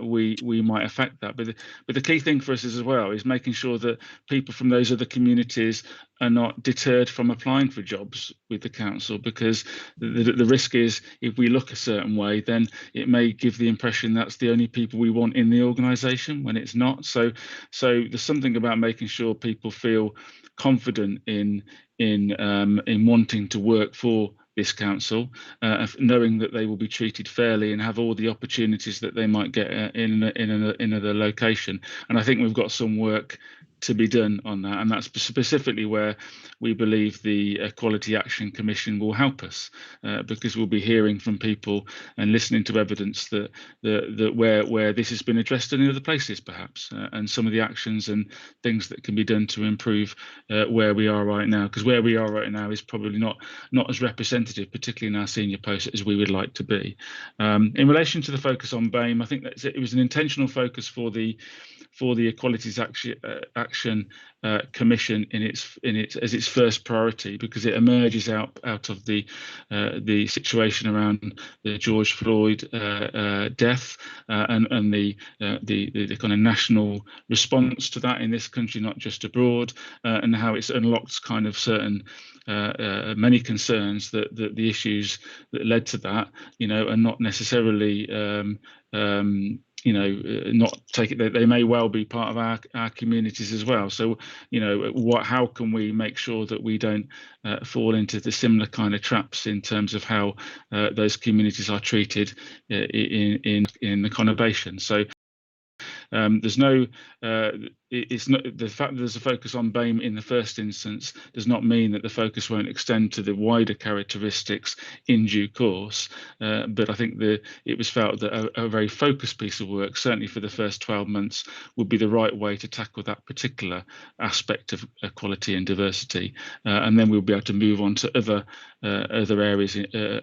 Speaker 4: we might affect that. But the key thing for us as well is making sure that people from those other communities are not deterred from applying for jobs with the council, because the risk is, if we look a certain way, then it may give the impression that's the only people we want in the organisation, when it's not. So there's something about making sure people feel confident in wanting to work for this council, knowing that they will be treated fairly and have all the opportunities that they might get in another location. And I think we've got some work to be done on that, and that's specifically where we believe the Equality Action Commission will help us, because we'll be hearing from people and listening to evidence that where this has been addressed in other places, perhaps, and some of the actions and things that can be done to improve where we are right now, because where we are right now is probably not as representative, particularly in our senior posts, as we would like to be. In relation to the focus on BAME, I think that it was an intentional focus for the Equalities Action Commission as its first priority, because it emerges out of the situation around the George Floyd death and the kind of national response to that in this country, not just abroad, and how it's unlocked kind of certain many concerns that the issues that led to that, are not necessarily not take it. They may well be part of our communities as well. So, how can we make sure that we don't fall into the similar kind of traps in terms of how those communities are treated in the conurbation? So there's no it's not the fact that there's a focus on BAME in the first instance does not mean that the focus won't extend to the wider characteristics in due course. But I think it was felt that a very focused piece of work, certainly for the first 12 months, would be the right way to tackle that particular aspect of equality and diversity, and then we'll be able to move on to other areas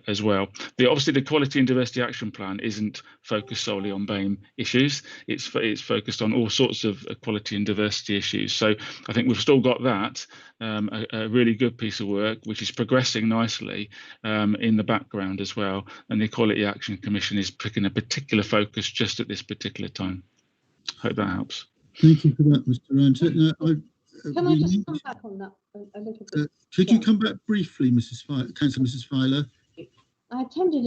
Speaker 4: as well. Obviously, the Equality and Diversity Action Plan isn't focused solely on BAME issues. It's focused on all sorts of equality and diversity issues. So I think we've still got that, a really good piece of work, which is progressing nicely in the background as well. And the Equality Action Commission is picking a particular focus just at this particular time. Hope that helps.
Speaker 1: Thank you for that, Mr. Ranter.
Speaker 9: Can I just come back on that a little bit?
Speaker 1: Could you come back briefly, Councillor Mrs. Filer?
Speaker 9: I attended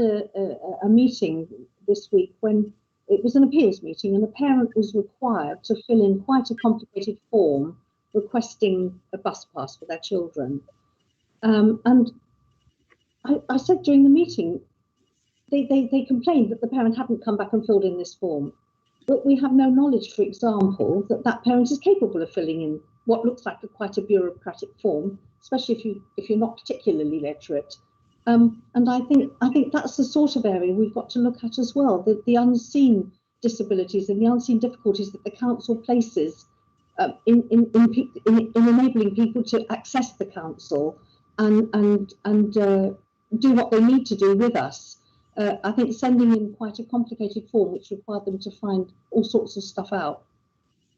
Speaker 9: a meeting this week when it was an appeals meeting, and a parent was required to fill in quite a complicated form requesting a bus pass for their children. And I said during the meeting, they complained that the parent hadn't come back and filled in this form. But we have no knowledge, for example, that parent is capable of filling in what looks like quite a bureaucratic form, especially if you're not particularly literate. And I think that's the sort of area we've got to look at as well, the unseen disabilities and the unseen difficulties that the council places in enabling people to access the council, and do what they need to do with us. I think sending in quite a complicated form, which required them to find all sorts of stuff out,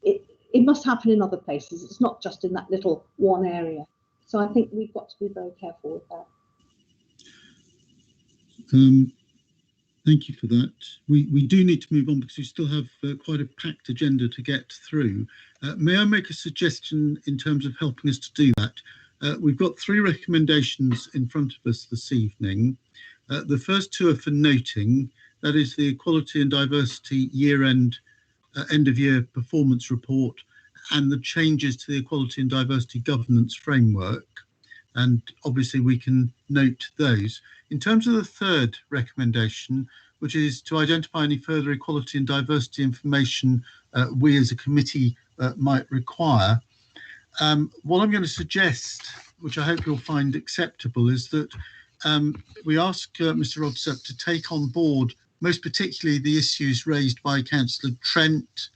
Speaker 9: it must happen in other places. It's not just in that little one area. So I think we've got to be very careful with that.
Speaker 1: Thank you for that. We do need to move on because we still have quite a packed agenda to get through. May I make a suggestion in terms of helping us to do that? We've got 3 recommendations in front of us this evening. The first 2 are for noting, that is the Equality and Diversity year-end, end-of-year performance report and the changes to the Equality and Diversity governance framework. And obviously we can note those. In terms of the third recommendation, which is to identify any further equality and diversity information we as a committee might require, what I'm going to suggest, which I hope you'll find acceptable, is that we ask Mr. Raudsepp to take on board most particularly the issues raised by Councillor Trent,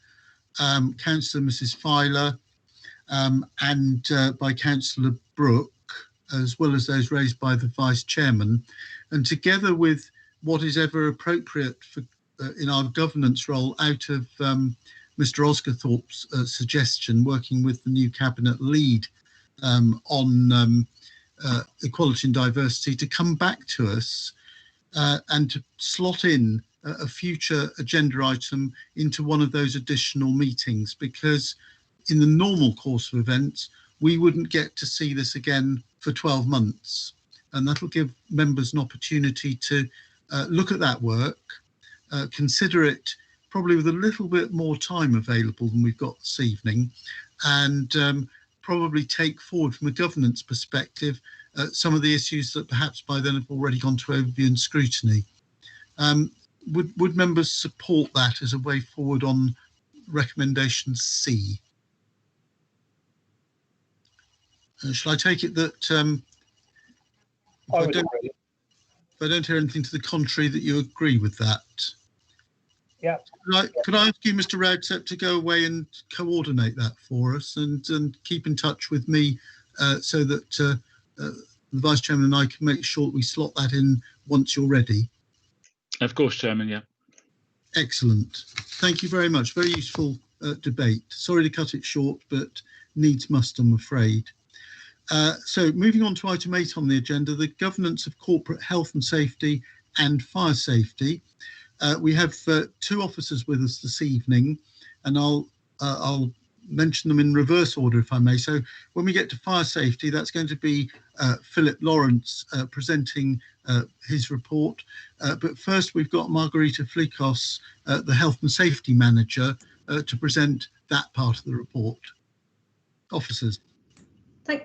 Speaker 1: Councillor Mrs. Filer, and by Councillor Brooke, as well as those raised by the Vice Chairman, and together with what is ever appropriate for in our governance role out of Mr. Osgathorpe's suggestion, working with the new Cabinet lead on equality and diversity, to come back to us and to slot in a future agenda item into one of those additional meetings, because in the normal course of events, we wouldn't get to see this again for 12 months. And that'll give members an opportunity to look at that work, consider it probably with a little bit more time available than we've got this evening, and probably take forward from a governance perspective some of the issues that perhaps by then have already gone to overview and scrutiny. Would members support that as a way forward on recommendation C? Shall I take it that if I don't hear anything to the contrary, that you agree with that?
Speaker 8: Yeah.
Speaker 1: Could I ask you, Mr. Raudsepp, to go away and coordinate that for us and keep in touch with me so that the Vice Chairman and I can make sure that we slot that in once you're ready?
Speaker 4: Of course, Chairman, yeah.
Speaker 1: Excellent. Thank you very much. Very useful debate. Sorry to cut it short, but needs must, I'm afraid. So moving on to item 8 on the agenda, the governance of corporate health and safety and fire safety. We have 2 officers with us this evening, and I'll mention them in reverse order, if I may. So when we get to fire safety, that's going to be Philip Lawrence presenting his report. But first, we've got Margareta Filcos, the Health and Safety Manager, to present that part of the report. Officers.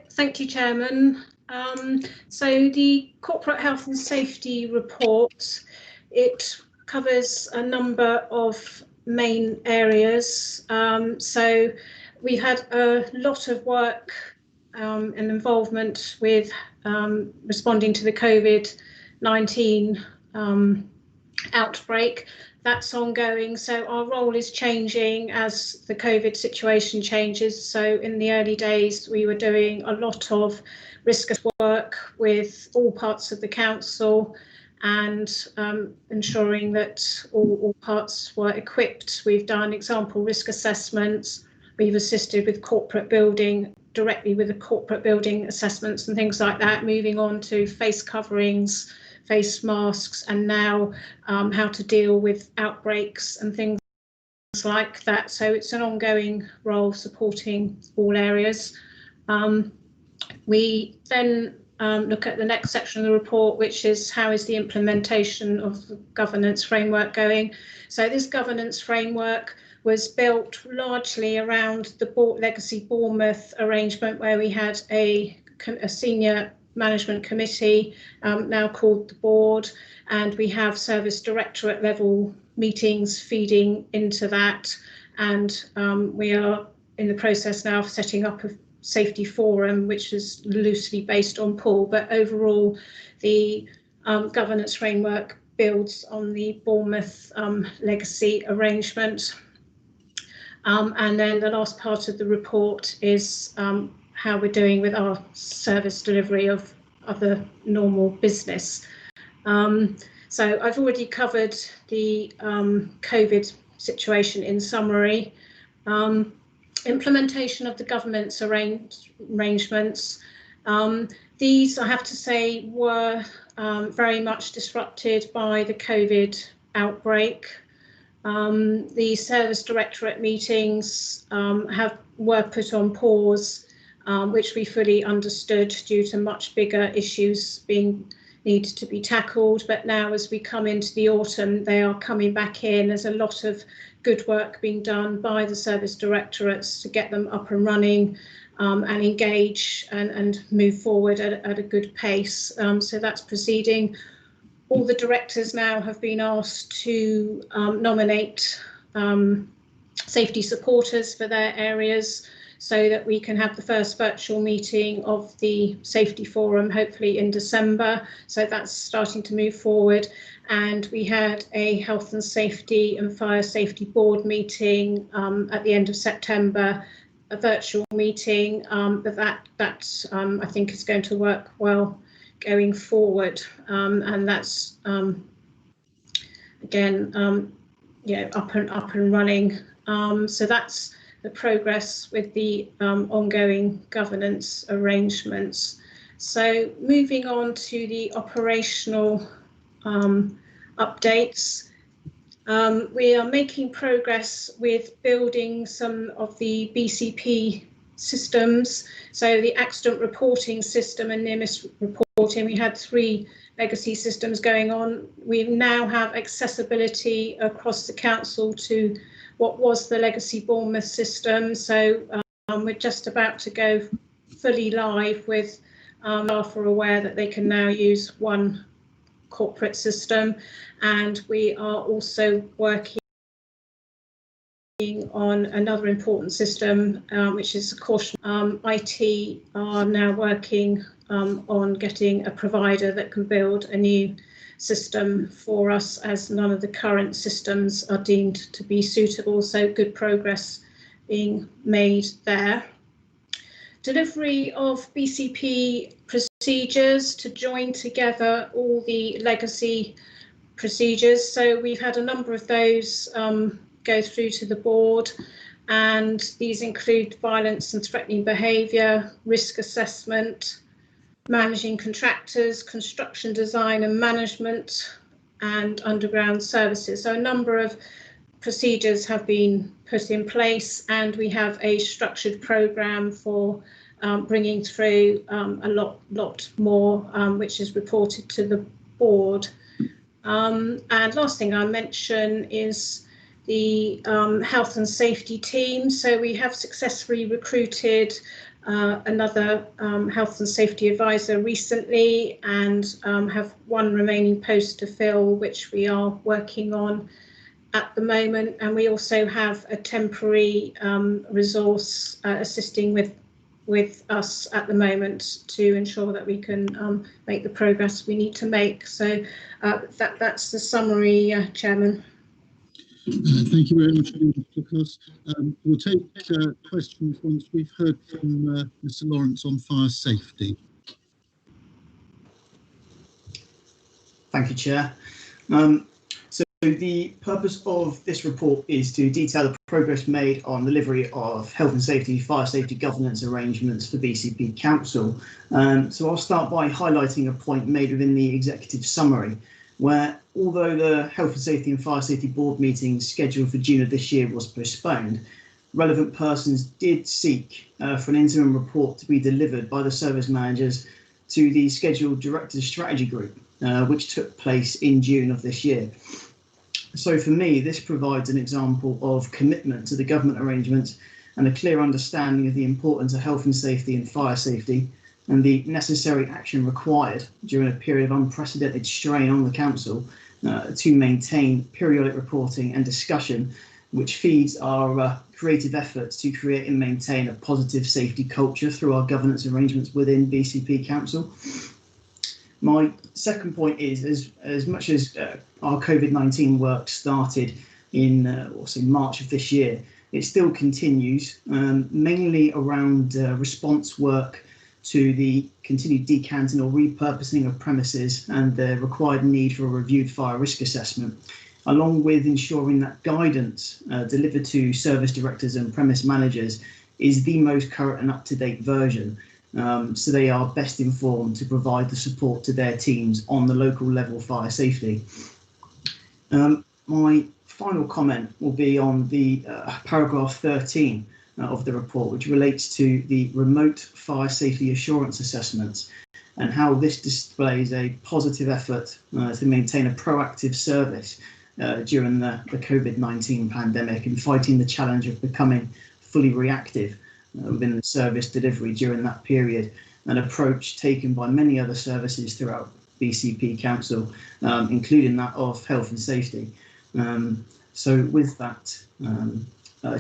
Speaker 10: Thank you, Chairman. So the Corporate Health and Safety report, it covers a number of main areas. So we had a lot of work and involvement with responding to the COVID-19 outbreak. That's ongoing, so our role is changing as the COVID situation changes. So in the early days, we were doing a lot of risk work with all parts of the council and ensuring that all parts were equipped. We've done example risk assessments. We've assisted with corporate building, directly with the corporate building assessments and things like that, moving on to face coverings, face masks, and now how to deal with outbreaks and things like that. So it's an ongoing role supporting all areas. We then look at the next section of the report, which is how is the implementation of the governance framework going. So this governance framework was built largely around the legacy Bournemouth arrangement, where we had a senior management committee, now called the board, and we have service directorate level meetings feeding into that, and we are in the process now of setting up a safety forum, which is loosely based on Paul, but overall the governance framework builds on the Bournemouth legacy arrangement. And then the last part of the report is how we're doing with our service delivery of other normal business. So I've already covered the COVID situation in summary. Implementation of the government's arrangements. These, I have to say, were very much disrupted by the COVID outbreak. The service directorate meetings were put on pause, which we fully understood due to much bigger issues needed to be tackled. But now, as we come into the autumn, they are coming back in. There's a lot of good work being done by the service directorates to get them up and running and engage and move forward at a good pace. So that's proceeding. All the directors now have been asked to nominate safety supporters for their areas, so that we can have the first virtual meeting of the safety forum, hopefully in December. So that's starting to move forward. And we had a health and safety and fire safety board meeting at the end of September, a virtual meeting, but that I think is going to work well going forward. And that's again, up and running. So that's the progress with the ongoing governance arrangements. So moving on to the operational updates. We are making progress with building some of the BCP systems. So the accident reporting system and near miss reporting, we had 3 legacy systems going on. We now have accessibility across the council to what was the legacy Bournemouth system. So we're just about to go fully live with staff are aware that they can now use one corporate system, and we are also working on another important system, which is caution. IT are now working on getting a provider that can build a new system for us, as none of the current systems are deemed to be suitable. So good progress being made there. Delivery of BCP procedures to join together all the legacy procedures. So we've had a number of those go through to the board, and these include violence and threatening behaviour, risk assessment, managing contractors, construction design and management, and underground services. So a number of procedures have been put in place, and we have a structured programme for bringing through a lot more, which is reported to the board. And last thing I mention is the health and safety team. So we have successfully recruited another health and safety advisor recently, and have 1 remaining post to fill, which we are working on at the moment. And we also have a temporary resource assisting with us at the moment to ensure that we can make the progress we need to make. So that's the summary, Chairman.
Speaker 1: Thank you very much, Mr. Filcos. We'll take questions once we've heard from Mr. Lawrence on fire safety.
Speaker 11: Thank you, Chair. So the purpose of this report is to detail the progress made on delivery of health and safety, fire safety governance arrangements for BCP Council. So I'll start by highlighting a point made within the executive summary, where although the Health and Safety and Fire Safety Board meeting scheduled for June of this year was postponed, relevant persons did seek for an interim report to be delivered by the service managers to the scheduled Directors Strategy Group, which took place in June of this year. So for me, this provides an example of commitment to the government arrangements and a clear understanding of the importance of health and safety and fire safety, and the necessary action required during a period of unprecedented strain on the council to maintain periodic reporting and discussion, which feeds our creative efforts to create and maintain a positive safety culture through our governance arrangements within BCP Council. My second point is, as much as our COVID-19 work started in March of this year, it still continues, mainly around response work to the continued decanting or repurposing of premises and the required need for a reviewed fire risk assessment, along with ensuring that guidance delivered to service directors and premise managers is the most current and up-to-date version, so they are best informed to provide the support to their teams on the local level fire safety. My final comment will be on the paragraph 13 of the report, which relates to the remote fire safety assurance assessments and how this displays a positive effort to maintain a proactive service during the COVID-19 pandemic and fighting the challenge of becoming fully reactive within the service delivery during that period, an approach taken by many other services throughout BCP Council, including that of health and safety. So with that,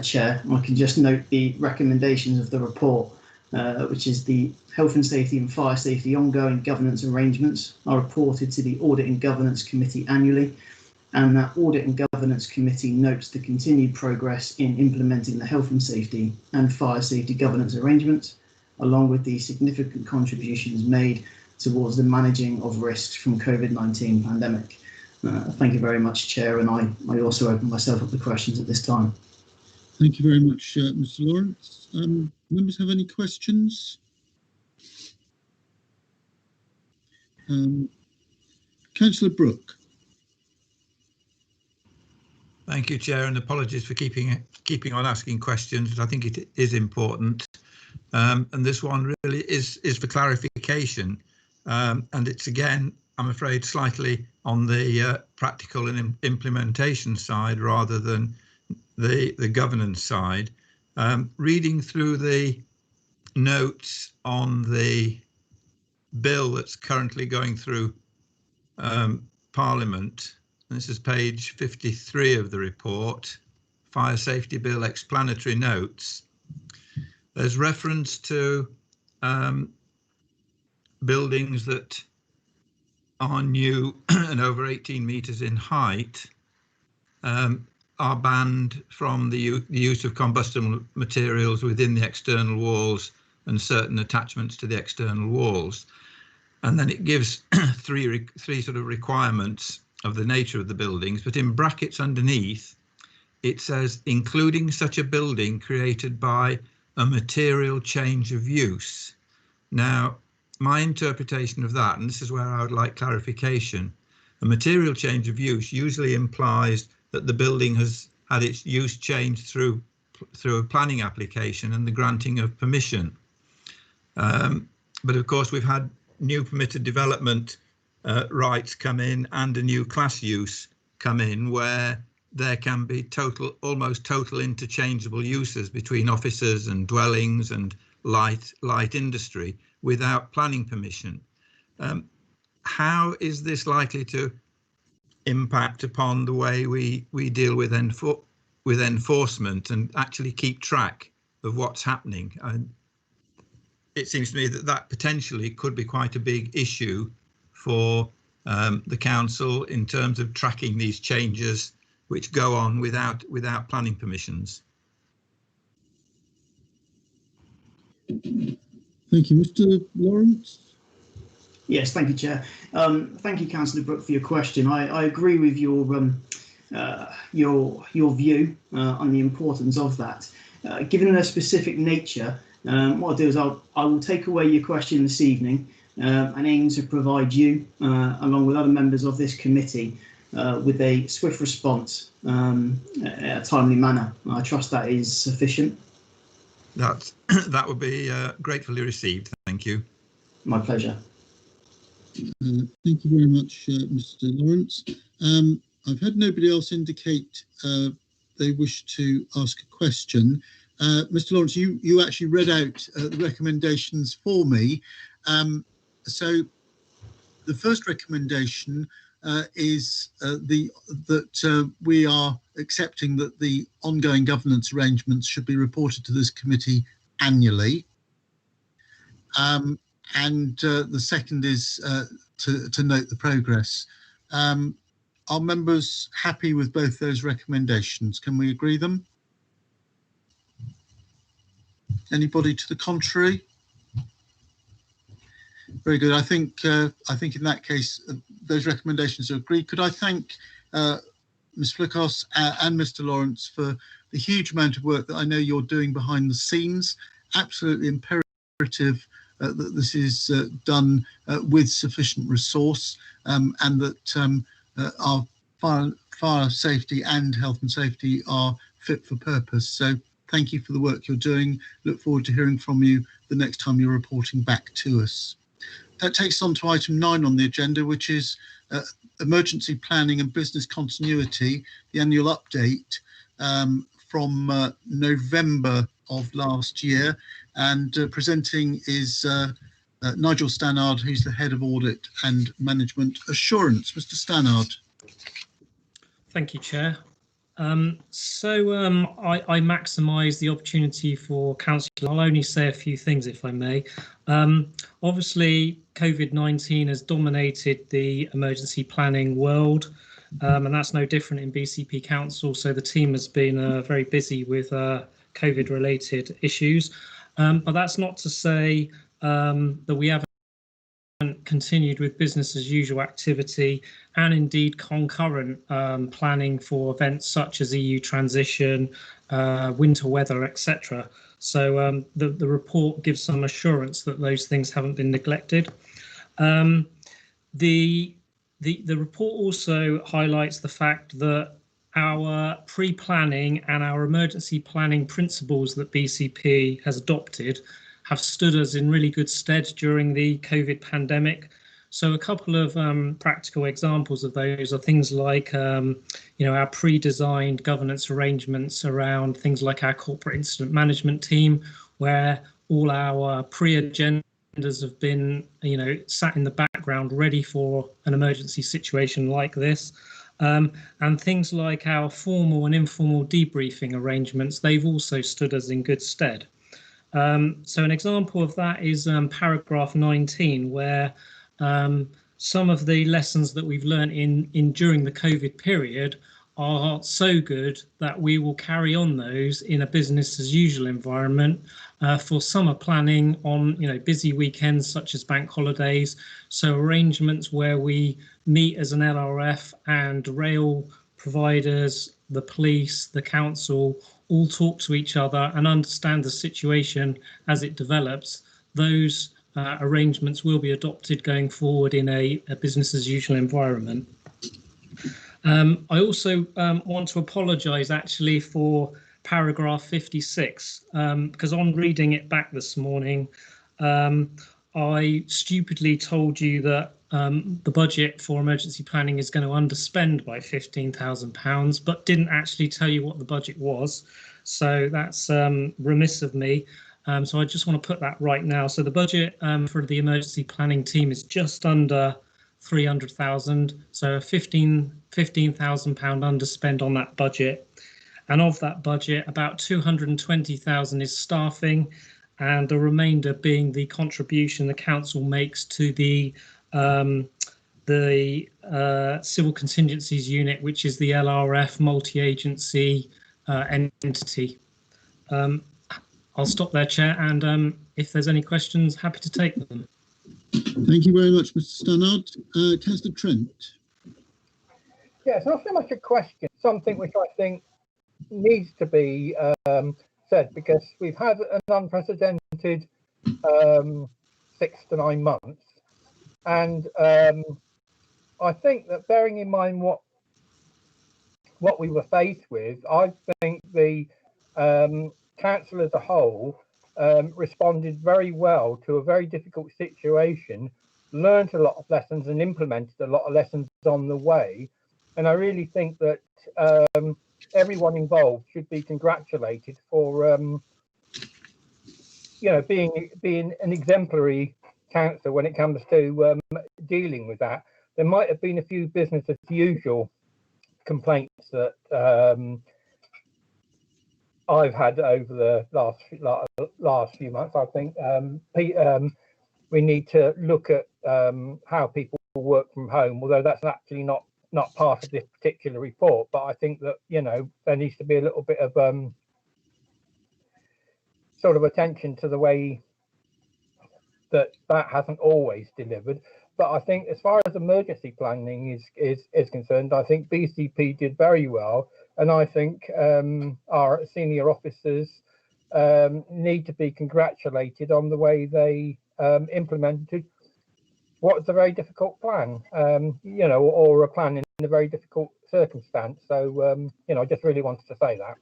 Speaker 11: Chair, I can just note the recommendations of the report, which is the health and safety and fire safety ongoing governance arrangements are reported to the Audit and Governance Committee annually, and that Audit and Governance Committee notes the continued progress in implementing the health and safety and fire safety governance arrangements, along with the significant contributions made towards the managing of risks from COVID-19 pandemic. Thank you very much, Chair, and I also open myself up to questions at this time.
Speaker 1: Thank you very much, Mr. Lawrence. Members have any questions? Councillor Brooke.
Speaker 5: Thank you, Chair, and apologies for keeping on asking questions, but I think it is important. And this one really is for clarification, and it's again, I'm afraid, slightly on the practical and implementation side rather than the governance side. Reading through the notes on the bill that's currently going through Parliament, and this is page 53 of the report, Fire Safety Bill Explanatory Notes. There's reference to buildings that are new and over 18 metres in height are banned from the use of combustible materials within the external walls and certain attachments to the external walls. And then it gives three sort of requirements of the nature of the buildings, but in brackets underneath it says including such a building created by a material change of use. Now, my interpretation of that, and this is where I would like clarification, a material change of use usually implies that the building has had its use changed through a planning application and the granting of permission. But of course, we've had new permitted development rights come in and a new class use come in where there can be almost total interchangeable uses between offices and dwellings and light industry without planning permission. How is this likely to impact upon the way we deal with enforcement and actually keep track of what's happening? It seems to me that potentially could be quite a big issue for the council in terms of tracking these changes which go on without planning permissions.
Speaker 1: Thank you, Mr. Lawrence.
Speaker 11: Yes, thank you, Chair. Thank you, Councillor Brooke, for your question. I agree with your view on the importance of that. Given their specific nature, what I'll do is I will take away your question this evening and aim to provide you, along with other members of this committee, with a swift response in a timely manner. I trust that is sufficient.
Speaker 5: That would be gratefully received. Thank you.
Speaker 11: My pleasure.
Speaker 1: Thank you very much, Mr. Lawrence. I've had nobody else indicate they wish to ask a question. Mr. Lawrence, you actually read out the recommendations for me. So the first recommendation is that we are accepting that the ongoing governance arrangements should be reported to this committee annually. And the second is to note the progress. Are members happy with both those recommendations? Can we agree them? Anybody to the contrary? Very good. I think in that case, those recommendations are agreed. Could I thank Ms. Filcos and Mr. Lawrence for the huge amount of work that I know you're doing behind the scenes. Absolutely imperative that this is done with sufficient resource, and that our fire safety and health and safety are fit for purpose. So thank you for the work you're doing. Look forward to hearing from you the next time you're reporting back to us. That takes us on to item 9 on the agenda, which is emergency planning and business continuity, the annual update from November of last year. And presenting is Nigel Stannard, who's the Head of Audit and Management Assurance. Mr. Stannard.
Speaker 12: Thank you, Chair. I maximise the opportunity for Councillor. I'll only say a few things, if I may. Obviously, COVID-19 has dominated the emergency planning world, and that's no different in BCP Council. So the team has been very busy with COVID-related issues. But that's not to say that we haven't continued with business as usual activity and indeed concurrent planning for events such as EU transition, winter weather, etc. So the report gives some assurance that those things haven't been neglected. The report also highlights the fact that our pre-planning and our emergency planning principles that BCP has adopted have stood us in really good stead during the COVID pandemic. So a couple of practical examples of those are things like, our pre-designed governance arrangements around things like our corporate incident management team, where all our pre-agendas have been, sat in the background ready for an emergency situation like this. And things like our formal and informal debriefing arrangements, they've also stood us in good stead. So an example of that is paragraph 19, where some of the lessons that we've learned during the COVID period are so good that we will carry on those in a business as usual environment for summer planning on busy weekends such as bank holidays. So arrangements where we meet as an LRF and rail providers, the police, the council, all talk to each other and understand the situation as it develops. Those arrangements will be adopted going forward in a business as usual environment. I also want to apologise actually for paragraph 56, because on reading it back this morning, I stupidly told you that the budget for emergency planning is going to underspend by £15,000, but didn't actually tell you what the budget was. So that's remiss of me. So I just want to put that right now. So the budget for the emergency planning team is just under 300,000. So a £15,000 underspend on that budget. And of that budget, about 220,000 is staffing, and the remainder being the contribution the council makes to the Civil Contingencies Unit, which is the LRF multi-agency entity. I'll stop there, Chair, and if there's any questions, happy to take them.
Speaker 1: Thank you very much, Mr. Stannard. Councillor Trent.
Speaker 8: Yeah, it's not so much a question, something which I think needs to be said, because we've had an unprecedented 6 to 9 months. And I think that bearing in mind what we were faced with, I think the council as a whole responded very well to a very difficult situation, learned a lot of lessons and implemented a lot of lessons on the way. And I really think that everyone involved should be congratulated for being an exemplary council when it comes to dealing with that. There might have been a few business as usual complaints that I've had over the last few months. I think we need to look at how people work from home, although that's actually not part of this particular report. But I think that there needs to be a little bit of sort of attention to the way that hasn't always delivered. But I think as far as emergency planning is concerned, I think BCP did very well, and I think our senior officers need to be congratulated on the way they implemented what's a very difficult plan, you know, or a plan in a very difficult circumstance. So, you know, I just really wanted to say that.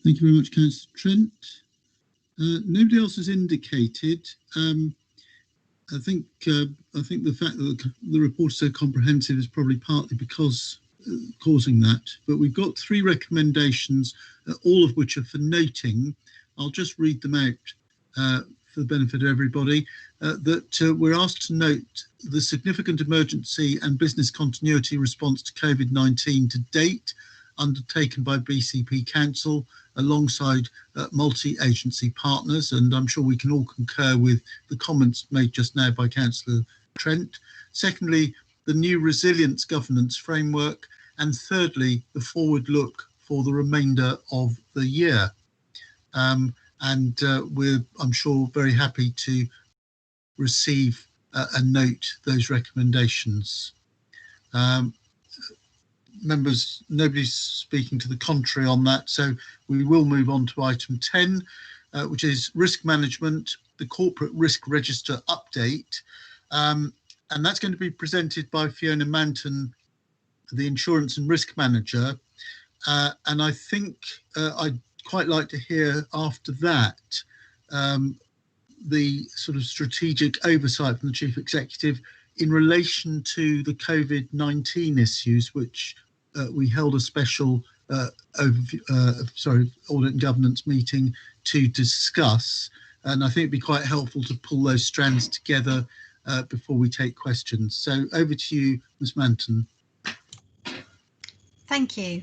Speaker 1: Thank you very much, Councillor Trent. Nobody else has indicated. I think the fact that the report is so comprehensive is probably partly because causing that. But we've got 3 recommendations, all of which are for noting. I'll just read them out for the benefit of everybody. That we're asked to note the significant emergency and business continuity response to COVID-19 to date, undertaken by BCP Council alongside multi-agency partners, and I'm sure we can all concur with the comments made just now by Councillor Trent. Secondly, the new resilience governance framework, and thirdly, the forward look for the remainder of the year. We're, I'm sure, very happy to receive and note those recommendations. Members, nobody's speaking to the contrary on that, so we will move on to item 10, which is risk management, the corporate risk register update, and that's going to be presented by Fiona Manton, the insurance and risk manager, and I think I'd quite like to hear after that the sort of strategic oversight from the Chief Executive in relation to the COVID-19 issues, which we held a special audit and governance meeting to discuss. And I think it'd be quite helpful to pull those strands together before we take questions. So over to you, Ms. Manton.
Speaker 13: Thank you.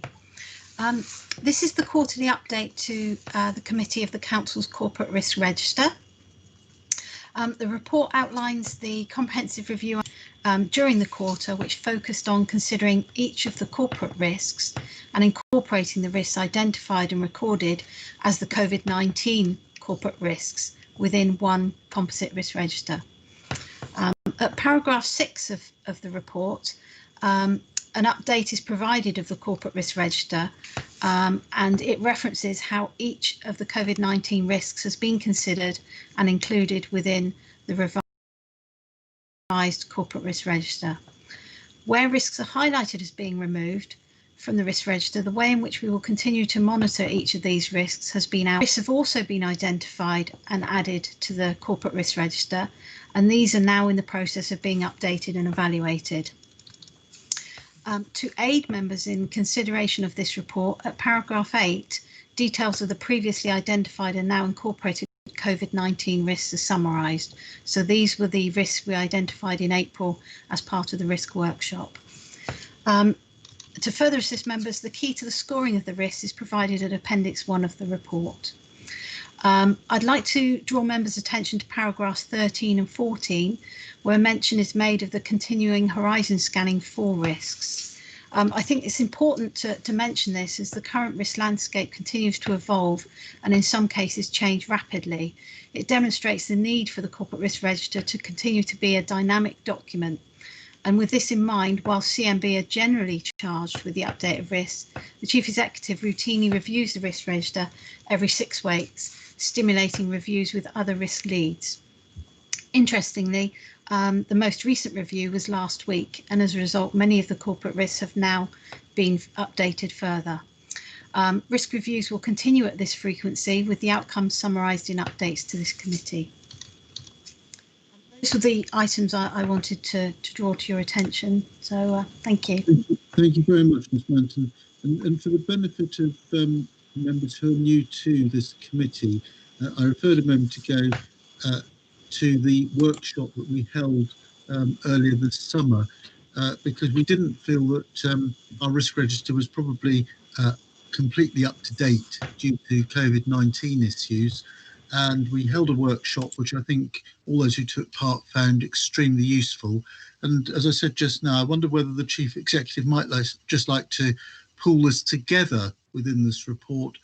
Speaker 13: This is the quarterly update to the Committee of the Council's Corporate Risk Register. The report outlines the comprehensive review during the quarter, which focused on considering each of the corporate risks and incorporating the risks identified and recorded as the COVID-19 corporate risks within one composite risk register. At paragraph 6 of the report, an update is provided of the corporate risk register, and it references how each of the COVID-19 risks has been considered and included within the revised corporate risk register. Where risks are highlighted as being removed from the risk register, the way in which we will continue to monitor each of these risks has been out. Risks have also been identified and added to the corporate risk register, and these are now in the process of being updated and evaluated. To aid members in consideration of this report, at paragraph 8, details of the previously identified and now incorporated COVID-19 risks are summarised. So these were the risks we identified in April as part of the risk workshop. To further assist members, the key to the scoring of the risks is provided at Appendix 1 of the report. I'd like to draw members' attention to paragraphs 13 and 14, where mention is made of the continuing horizon scanning for risks. I think it's important to mention this as the current risk landscape continues to evolve and in some cases change rapidly. It demonstrates the need for the Corporate Risk Register to continue to be a dynamic document. And with this in mind, while CMB are generally charged with the update of risks, the Chief Executive routinely reviews the risk register every 6 weeks, stimulating reviews with other risk leads. Interestingly, the most recent review was last week, and as a result, many of the corporate risks have now been updated further. Risk reviews will continue at this frequency, with the outcomes summarised in updates to this committee. Those were the items I wanted to draw to your attention, so thank you.
Speaker 1: Thank you very much, Ms. Manton. And for the benefit of members who are new to this committee, I referred a moment ago to the workshop that we held earlier this summer, because we didn't feel that our risk register was probably completely up to date due to COVID-19 issues. And we held a workshop which I think all those who took part found extremely useful. And as I said just now, I wonder whether the Chief Executive might just like to pull this together within this report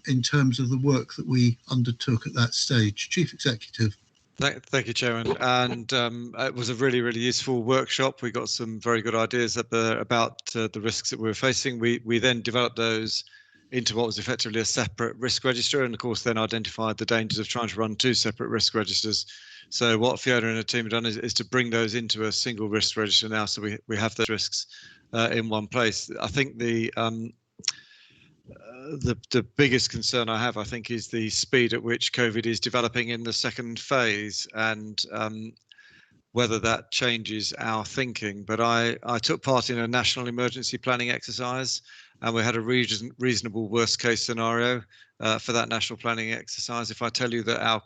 Speaker 1: in terms of the work that we undertook at that stage. Chief Executive.
Speaker 7: Thank you, Chairman. And it was a really, really useful workshop. We got some very good ideas about the risks that we were facing. We then developed those into what was effectively a separate risk register, and of course then identified the dangers of trying to run two separate risk registers. So what Fiona and her team have done is to bring those into a single risk register now, so we have those risks in one place. I think the biggest concern I have, I think, is the speed at which COVID is developing in the second phase, and whether that changes our thinking. But I took part in a national emergency planning exercise, and we had a reasonable worst case scenario for that national planning exercise. If I tell you that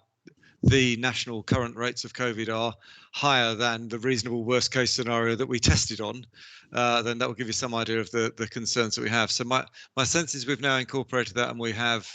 Speaker 7: the national current rates of COVID are higher than the reasonable worst case scenario that we tested on, then that will give you some idea of the concerns that we have. So my sense is we've now incorporated that, and we have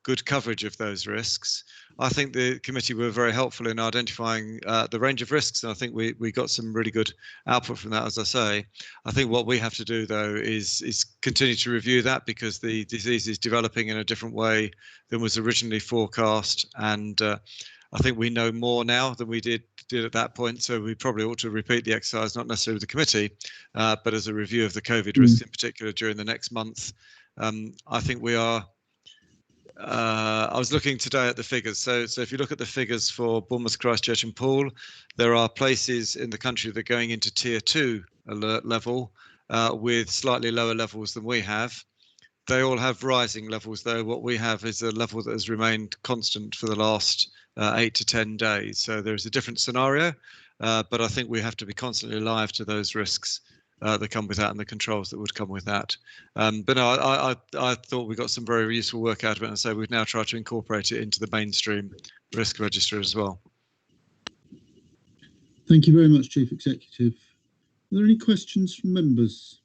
Speaker 7: good coverage of those risks. I think the committee were very helpful in identifying the range of risks, and I think we got some really good output from that, as I say. I think what we have to do, though, is continue to review that, because the disease is developing in a different way than was originally forecast, and I think we know more now than we did at that point, so we probably ought to repeat the exercise, not necessarily with the committee, but as a review of the COVID risks in particular during the next month. I think we are. I was looking today at the figures. So if you look at the figures for Bournemouth, Christchurch and Poole, there are places in the country that are going into tier 2 alert level with slightly lower levels than we have. They all have rising levels, though. What we have is a level that has remained constant for the last 8 to 10 days. So there's a different scenario, but I think we have to be constantly alive to those risks that come with that and the controls that would come with that. But no, I thought we got some very useful work out of it, and so we've now tried to incorporate it into the mainstream risk register as well.
Speaker 1: Thank you very much, Chief Executive. Are there any questions from members?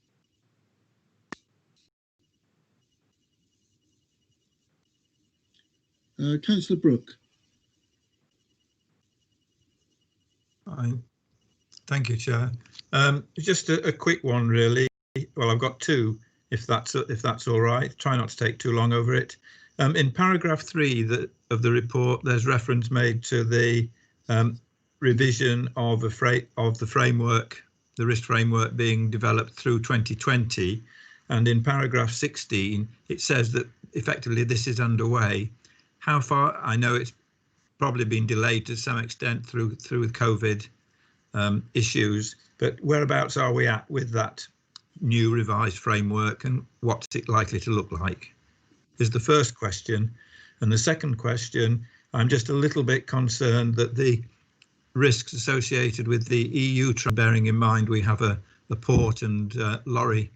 Speaker 1: Councillor Brooke.
Speaker 5: Thank you, Chair. Just a quick one, really. Well, I've got two, if that's all right. Try not to take too long over it. In paragraph 3 of the report, there's reference made to the revision of the framework, the risk framework being developed through 2020. And in paragraph 16, it says that effectively this is underway. How far? I know it's probably been delayed to some extent through COVID issues, but whereabouts are we at with that new revised framework, and what's it likely to look like, is the first question. And the second question, I'm just a little bit concerned that the risks associated with the EU, bearing in mind we have a port and lorry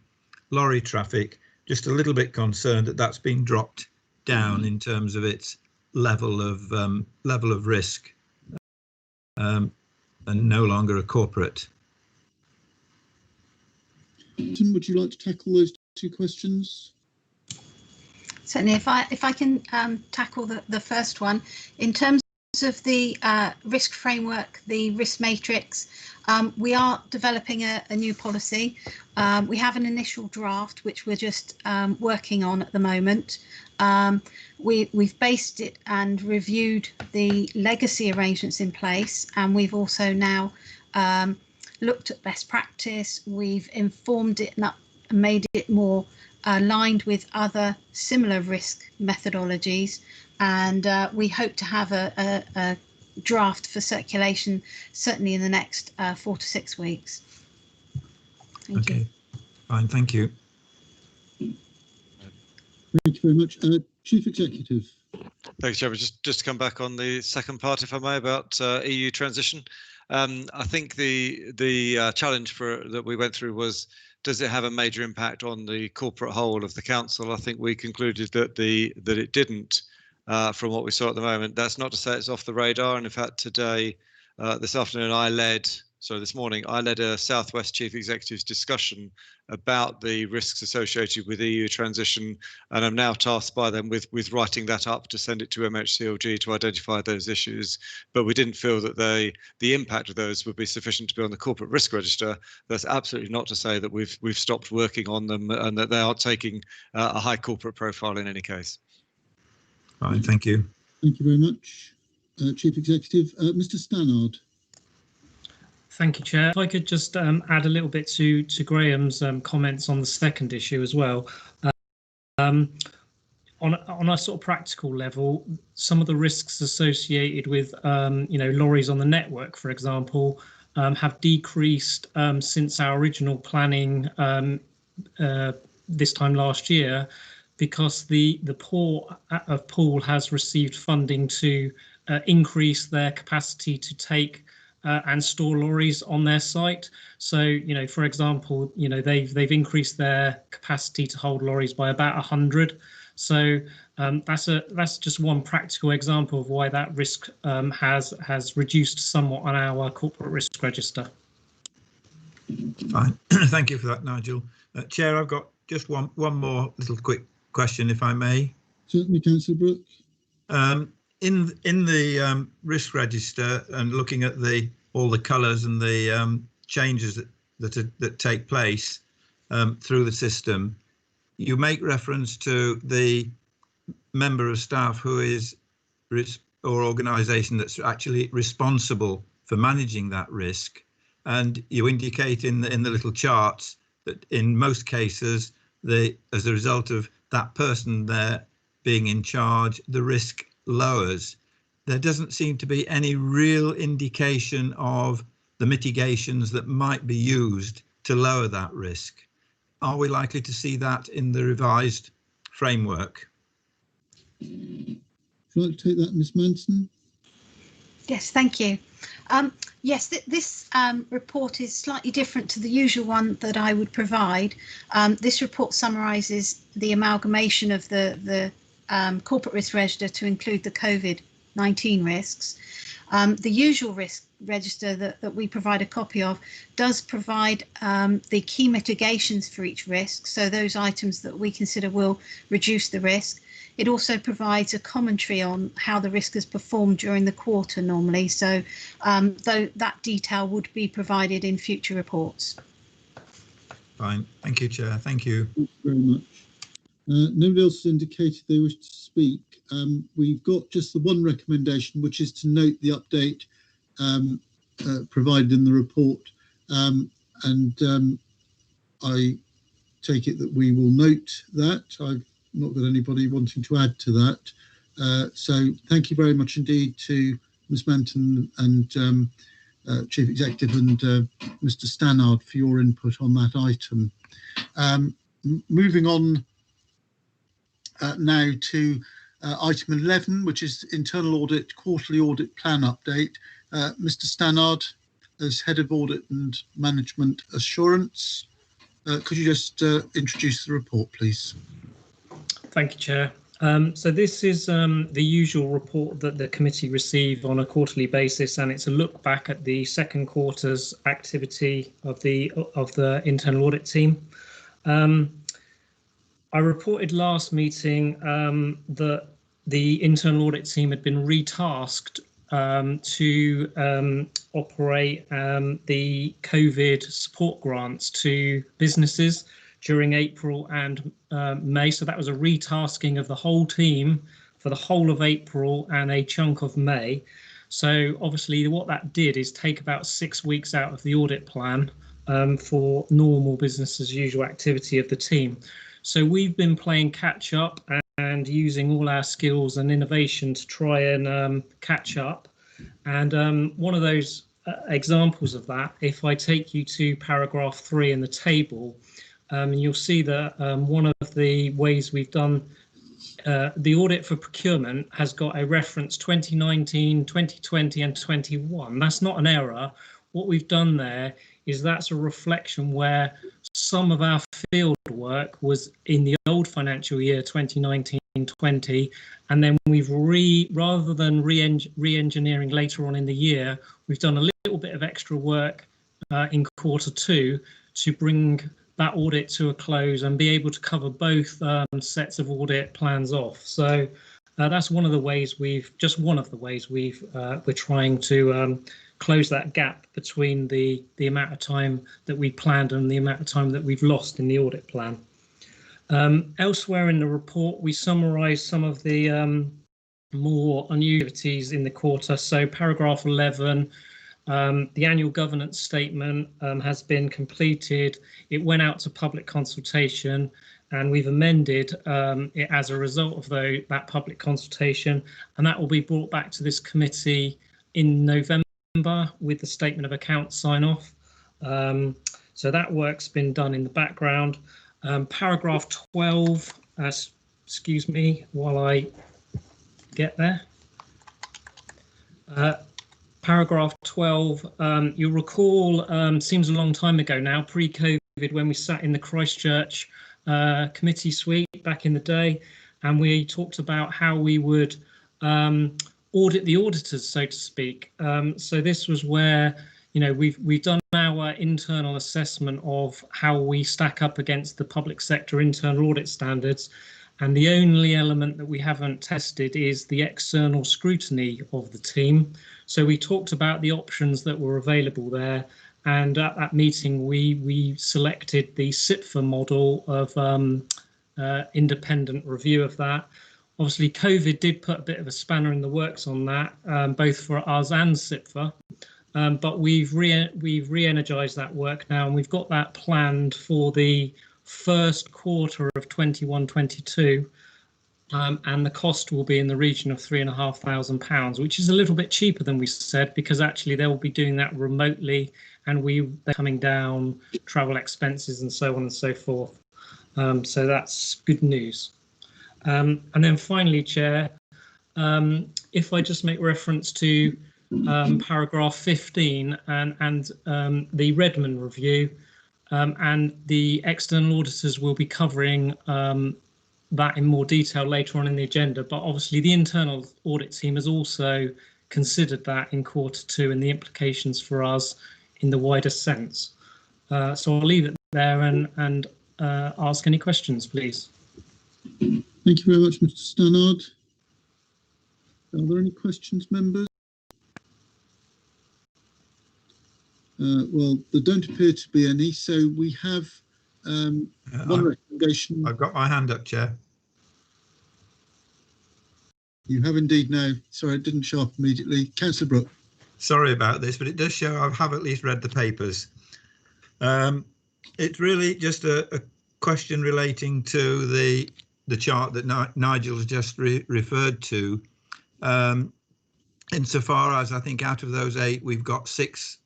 Speaker 5: traffic, just a little bit concerned that that's been dropped down in terms of its level of risk, and no longer a corporate.
Speaker 1: Tim, would you like to tackle those two questions?
Speaker 13: Certainly, if I can tackle the first one. In terms of the risk framework, the risk matrix, we are developing a new policy. We have an initial draft which we're just working on at the moment. We've based it and reviewed the legacy arrangements in place, and we've also now looked at best practice. We've informed it and made it more aligned with other similar risk methodologies, and we hope to have a draft for circulation certainly in the next 4 to 6 weeks. Thank you.
Speaker 5: Fine, thank you.
Speaker 1: Thank you very much. Chief Executive.
Speaker 7: Thanks, Chairman. Just to come back on the second part, if I may, about EU transition. I think the challenge that we went through was, does it have a major impact on the corporate whole of the council? I think we concluded that it didn't, from what we saw at the moment. That's not to say it's off the radar. And in fact, today, this afternoon, I led So this morning I led a Southwest Chief Executive's discussion about the risks associated with EU transition, and I'm now tasked by them with writing that up to send it to MHCLG to identify those issues. But we didn't feel that the impact of those would be sufficient to be on the corporate risk register. That's absolutely not to say that we've stopped working on them and that they are taking a high corporate profile in any case.
Speaker 5: Fine, thank you.
Speaker 1: Thank you very much, Chief Executive. Mr. Stannard.
Speaker 12: Thank you, Chair. If I could just add a little bit to Graham's comments on the second issue as well. On a sort of practical level, some of the risks associated with lorries on the network, for example, have decreased since our original planning this time last year, because the Port of Poole has received funding to increase their capacity to take and store lorries on their site. So, for example, they've increased their capacity to hold lorries by about 100. So that's just one practical example of why that risk has reduced somewhat on our corporate risk register.
Speaker 5: Fine, thank you for that, Nigel. Chair, I've got just one more little quick question, if I may.
Speaker 1: Certainly, Councillor Brooke.
Speaker 5: In the risk register and looking at all the colours and the changes that take place through the system, you make reference to the member of staff who is or organisation that's actually responsible for managing that risk, and you indicate in the little charts that in most cases, as a result of that person there being in charge, the risk lowers. There doesn't seem to be any real indication of the mitigations that might be used to lower that risk. Are we likely to see that in the revised framework?
Speaker 1: Would you like to take that, Ms. Manson?
Speaker 13: Yes, thank you. Yes, this report is slightly different to the usual one that I would provide. This report summarises the amalgamation of the corporate risk register to include the COVID-19 risks. The usual risk register that we provide a copy of does provide the key mitigations for each risk, so those items that we consider will reduce the risk. It also provides a commentary on how the risk has performed during the quarter normally, so though that detail would be provided in future reports.
Speaker 5: Fine, thank you, Chair. Thank you.
Speaker 1: Thank you very much. Nobody else has indicated they wish to speak. We've got just the one recommendation, which is to note the update provided in the report, and I take it that we will note that. I've not got anybody wanting to add to that. So thank you very much indeed to Ms. Manton and Chief Executive and Mr. Stannard for your input on that item. Moving on now to item 11, which is internal audit, quarterly audit plan update. Mr. Stannard, as Head of Audit and Management Assurance, could you just introduce the report, please?
Speaker 12: Thank you, Chair. So this is the usual report that the committee receive on a quarterly basis, and it's a look back at the second quarter's activity of the internal audit team. I reported last meeting that the internal audit team had been retasked to operate the COVID support grants to businesses during April and May. So that was a retasking of the whole team for the whole of April and a chunk of May. So obviously what that did is take about 6 weeks out of the audit plan for normal business as usual activity of the team. So we've been playing catch up and using all our skills and innovation to try and catch up. And one of those examples of that, if I take you to paragraph 3 in the table, you'll see that one of the ways we've done the audit for procurement has got a reference 2019, 2020 and 21. That's not an error. What we've done there is that's a reflection where some of our field work was in the old financial year 2019-20, and then we've rather than re-engineering later on in the year, we've done a little bit of extra work in Q2 to bring that audit to a close and be able to cover both sets of audit plans off. So that's one of the ways we're trying to close that gap between the amount of time that we planned and the amount of time that we've lost in the audit plan. Elsewhere in the report, we summarise some of the more unusual activities in the quarter. So paragraph 11, the annual governance statement has been completed. It went out to public consultation, and we've amended it as a result of that public consultation, and that will be brought back to this committee in November with the statement of accounts sign off. So that work's been done in the background. Paragraph 12, excuse me while I get there. Paragraph 12, you'll recall, seems a long time ago now, pre-COVID, when we sat in the Christchurch committee suite back in the day, and we talked about how we would audit the auditors, so to speak. So this was where, you know, we've done our internal assessment of how we stack up against the public sector internal audit standards, and the only element that we haven't tested is the external scrutiny of the team. So we talked about the options that were available there, and at that meeting we selected the SIPFA model of independent review of that. Obviously, COVID did put a bit of a spanner in the works on that, both for us and SIPFA, but we've re-energised that work now, and we've got that planned for the first quarter of 21-22, and the cost will be in the region of £3,500, which is a little bit cheaper than we said, because actually they'll be doing that remotely, and they're coming down travel expenses and so on and so forth. So that's good news. And then finally, Chair, if I just make reference to paragraph 15 and the Redmond review, and the external auditors will be covering that in more detail later on in the agenda, but obviously the internal audit team has also considered that in Q2 and the implications for us in the wider sense. So I'll leave it there and ask any questions, please.
Speaker 1: Thank you very much, Mr. Stannard. Are there any questions, members? Well, there don't appear to be any, so we have one recommendation.
Speaker 5: I've got my hand up, Chair.
Speaker 1: You have indeed now. Sorry, it didn't show up immediately. Councillor Brooke.
Speaker 5: Sorry about this, but it does show I have at least read the papers. It's really just a question relating to the chart that Nigel has just referred to. Insofar as I think out of those 8, we've got 6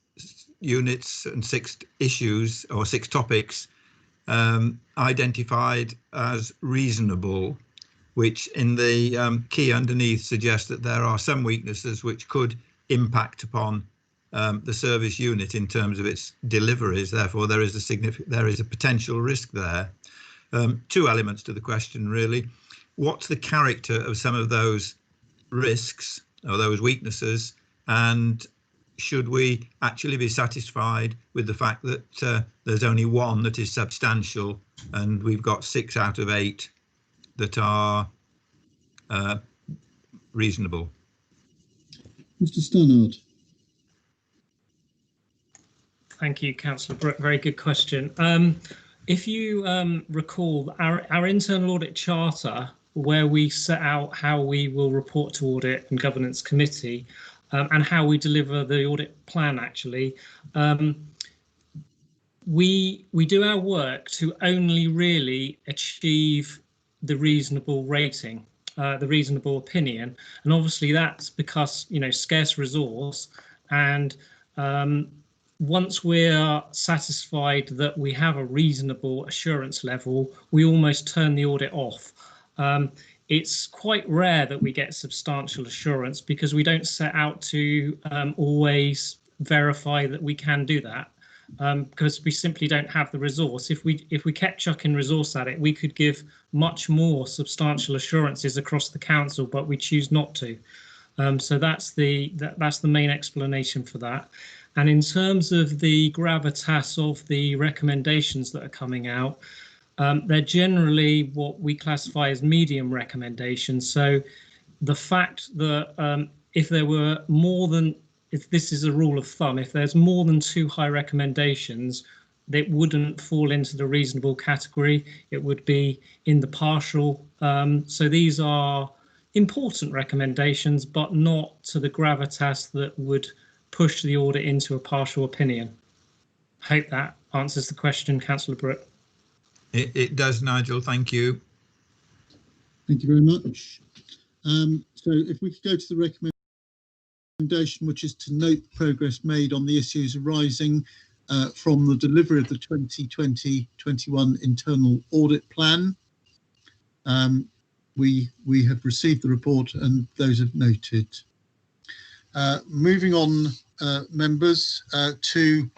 Speaker 5: units and 6 issues or 6 topics identified as reasonable, which in the key underneath suggests that there are some weaknesses which could impact upon the service unit in terms of its deliveries. Therefore, there is a potential risk there. 2 elements to the question, really. What's the character of some of those risks or those weaknesses, and should we actually be satisfied with the fact that there's only 1 that is substantial, and we've got 6 out of 8 that are reasonable?
Speaker 1: Mr. Stannard.
Speaker 12: Thank you, Councillor Brooke. Very good question. If you recall, our internal audit charter, where we set out how we will report to Audit and Governance Committee and how we deliver the audit plan, actually, we do our work to only really achieve the reasonable rating, the reasonable opinion, and obviously that's because, you know, scarce resource, and once we're satisfied that we have a reasonable assurance level, we almost turn the audit off. It's quite rare that we get substantial assurance because we don't set out to always verify that we can do that, because we simply don't have the resource. If we kept chucking resource at it, we could give much more substantial assurances across the council, but we choose not to. So that's the main explanation for that. And in terms of the gravitas of the recommendations that are coming out, they're generally what we classify as medium recommendations. So the fact that if there were more than, if this is a rule of thumb, if there's more than 2 high recommendations, it wouldn't fall into the reasonable category. It would be in the partial. So these are important recommendations, but not to the gravitas that would push the audit into a partial opinion. I hope that answers the question, Councillor Brooke.
Speaker 5: It does, Nigel. Thank you.
Speaker 1: Thank you very much. So if we could go to the recommendation, which is to note the progress made on the issues arising from the delivery of the 2020-21 internal audit plan. We have received the report and those have noted. Moving on, members, to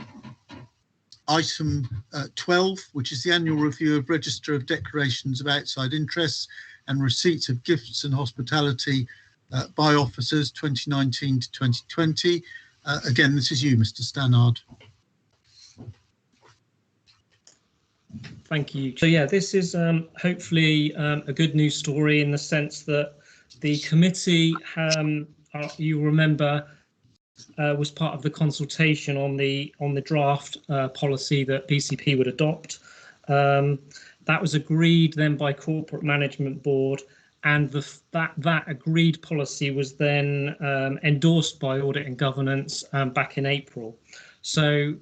Speaker 1: item 12, which is the annual review of Register of Declarations of Outside Interests and Receipts of Gifts and Hospitality by Officers 2019 to 2020. Again, this is you, Mr. Stannard.
Speaker 12: Thank you. So yeah, this is hopefully a good news story in the sense that the committee, you remember, was part of the consultation on the draft policy that BCP would adopt. That was agreed then by Corporate Management Board, and that agreed policy was then endorsed by Audit and Governance back in April. So,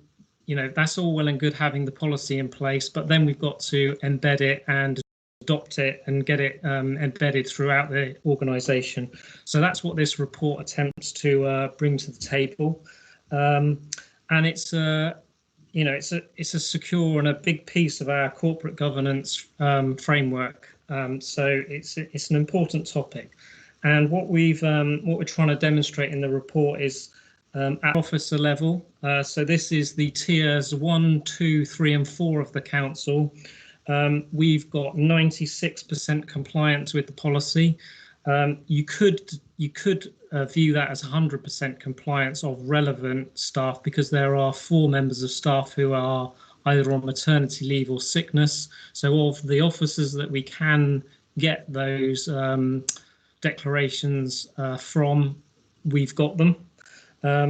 Speaker 12: you know, that's all well and good having the policy in place, but then we've got to embed it and adopt it and get it embedded throughout the organisation. So that's what this report attempts to bring to the table, and it's a, you know, it's a secure and a big piece of our corporate governance framework. So it's an important topic, and what we're trying to demonstrate in the report is at officer level. So this is the tiers 1, 2, 3 and 4 of the council. We've got 96% compliance with the policy. You could view that as 100% compliance of relevant staff, because there are 4 members of staff who are either on maternity leave or sickness. So of the officers that we can get those declarations from, we've got them.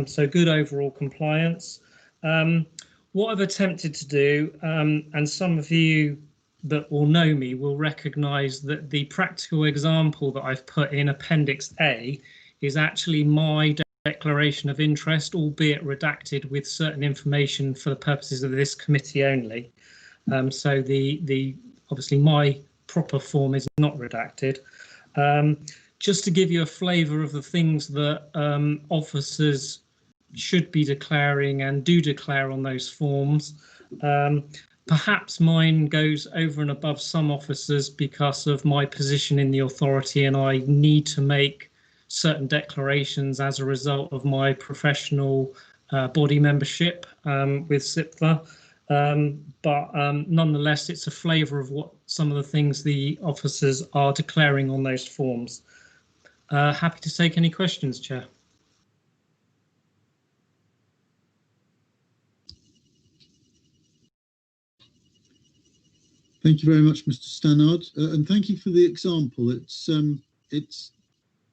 Speaker 12: So good overall compliance. What I've attempted to do, and some of you that will know me will recognise that the practical example that I've put in Appendix A is actually my declaration of interest, albeit redacted with certain information for the purposes of this committee only. So the obviously my proper form is not redacted. Just to give you a flavour of the things that officers should be declaring and do declare on those forms. Perhaps mine goes over and above some officers because of my position in the authority, and I need to make certain declarations as a result of my professional body membership with SIPFA. But nonetheless, it's a flavour of what some of the things the officers are declaring on those forms. Happy to take any questions, Chair.
Speaker 1: Thank you very much, Mr. Stannard, and thank you for the example. It's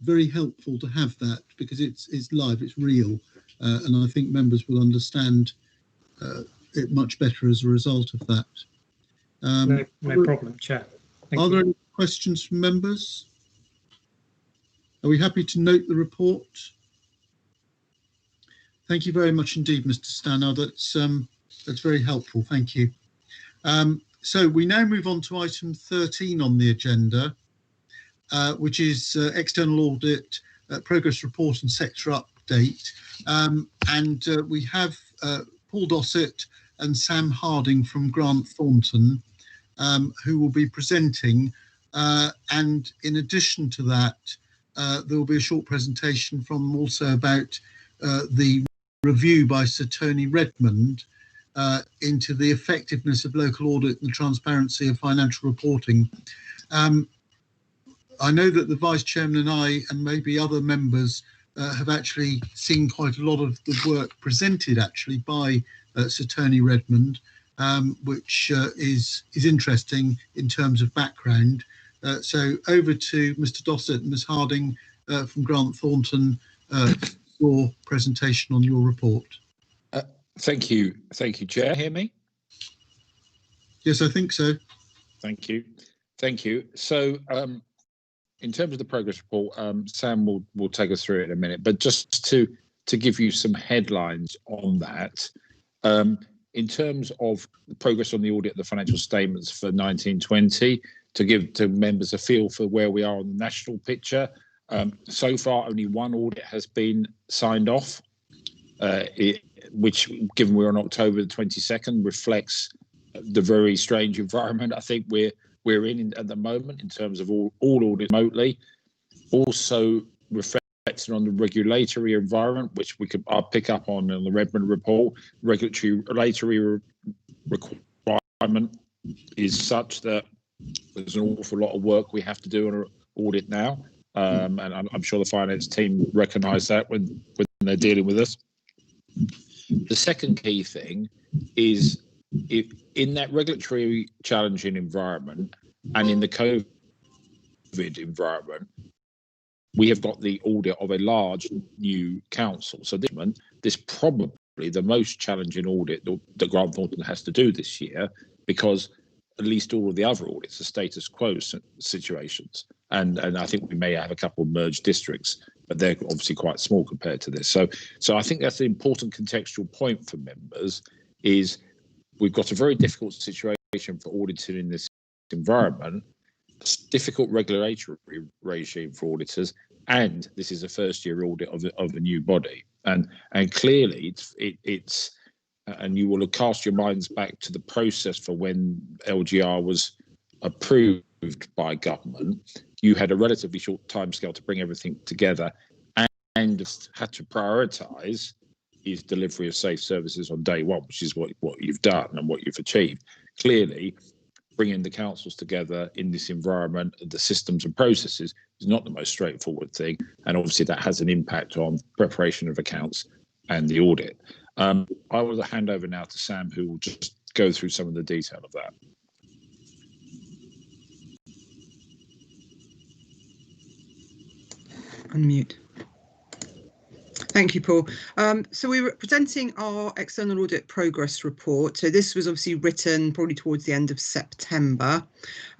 Speaker 1: very helpful to have that because it's live, it's real, and I think members will understand it much better as a result of that.
Speaker 12: No problem, Chair.
Speaker 1: Are there any questions from members? Are we happy to note the report? Thank you very much indeed, Mr. Stannard. That's very helpful. Thank you. So we now move on to item 13 on the agenda, which is external audit, progress report and sector update. And we have Paul Dossett and Sam Harding from Grant Thornton, who will be presenting. And in addition to that, there will be a short presentation from them also about the review by Sir Tony Redmond into the effectiveness of local audit and the transparency of financial reporting. I know that the Vice Chairman and I, and maybe other members, have actually seen quite a lot of the work presented actually by Sir Tony Redmond, which is interesting in terms of background. So over to Mr. Dossett and Ms. Harding from Grant Thornton, your presentation on your report.
Speaker 14: Thank you, Chair. Hear me?
Speaker 1: Yes, I think so.
Speaker 14: Thank you. So, in terms of the progress report, Sam will take us through it in a minute. But just to give you some headlines on that, in terms of the progress on the audit of the financial statements for 1920, to give to members a feel for where we are on the national picture. So far, only one audit has been signed off, which, given we're on October the 22nd, reflects the very strange environment I think we're in at the moment in terms of all audits remotely. Also reflecting on the regulatory environment, which I'll pick up on in the Redmond report. Regulatory requirement is such that there's an awful lot of work we have to do on an audit now, and I'm sure the finance team recognise that when they're dealing with us. The second key thing is, if in that regulatory challenging environment and in the COVID environment, we have got the audit of a large new council. So this probably the most challenging audit that Grant Thornton has to do this year, because at least all of the other audits are status quo situations. And I think we may have a couple of merged districts, but they're obviously quite small compared to this. So I think that's an important contextual point for members, is we've got a very difficult situation for auditing in this environment, difficult regulatory regime for auditors, and this is a first-year audit of a new body. And clearly, it's and you will have cast your minds back to the process for when LGR was approved by government. You had a relatively short timescale to bring everything together, and had to prioritise is delivery of safe services on day one, which is what you've done and what you've achieved. Clearly, bringing the councils together in this environment, the systems and processes, is not the most straightforward thing, and obviously that has an impact on preparation of accounts and the audit. I will hand over now to Sam, who will just go through some of the detail of that.
Speaker 15: Unmute. Thank you, Paul. So we were presenting our external audit progress report. So this was obviously written probably towards the end of September.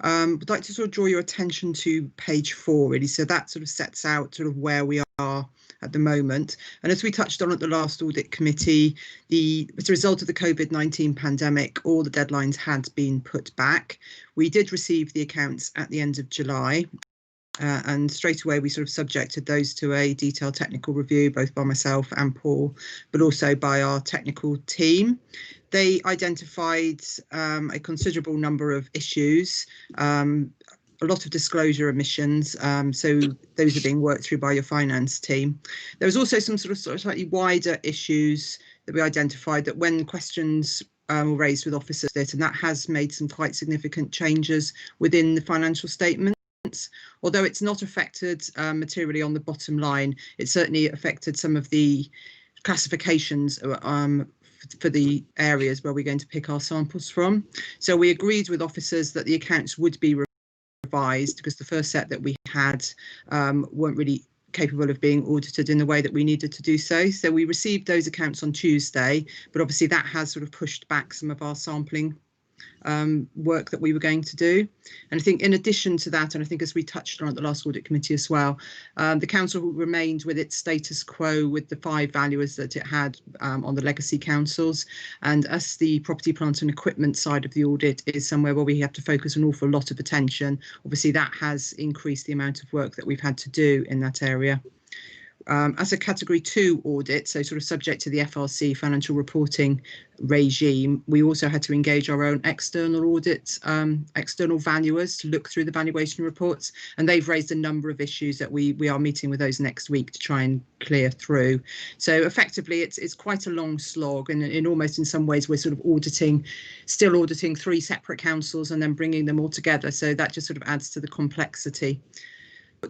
Speaker 15: I'd like to sort of draw your attention to page 4, really. So that sort of sets out sort of where we are at the moment. And as we touched on at the last audit committee, as a result of the COVID-19 pandemic, all the deadlines had been put back. We did receive the accounts at the end of July. And straight away we sort of subjected those to a detailed technical review, both by myself and Paul, but also by our technical team. They identified a considerable number of issues, a lot of disclosure omissions, so those are being worked through by your finance team. There was also some sort of slightly wider issues that we identified, that when questions were raised with officers, and that has made some quite significant changes within the financial statement. Although it's not affected materially on the bottom line, it certainly affected some of the classifications for the areas where we're going to pick our samples from. So we agreed with officers that the accounts would be revised, because the first set that we had weren't really capable of being audited in the way that we needed to do so. So we received those accounts on Tuesday, but obviously that has sort of pushed back some of our sampling work that we were going to do. And I think in addition to that, and I think as we touched on at the last audit committee as well, the council remained with its status quo with the 5 valuers that it had on the legacy councils. And as the property, plant and equipment side of the audit is somewhere where we have to focus an awful lot of attention, obviously that has increased the amount of work that we've had to do in that area. As a category 2 audit, so sort of subject to the FRC financial reporting regime, we also had to engage our own external audit, external valuers to look through the valuation reports, and they've raised a number of issues that we are meeting with those next week to try and clear through. So effectively it's quite a long slog, and in almost in some ways we're sort of still auditing 3 separate councils and then bringing them all together, so that just sort of adds to the complexity.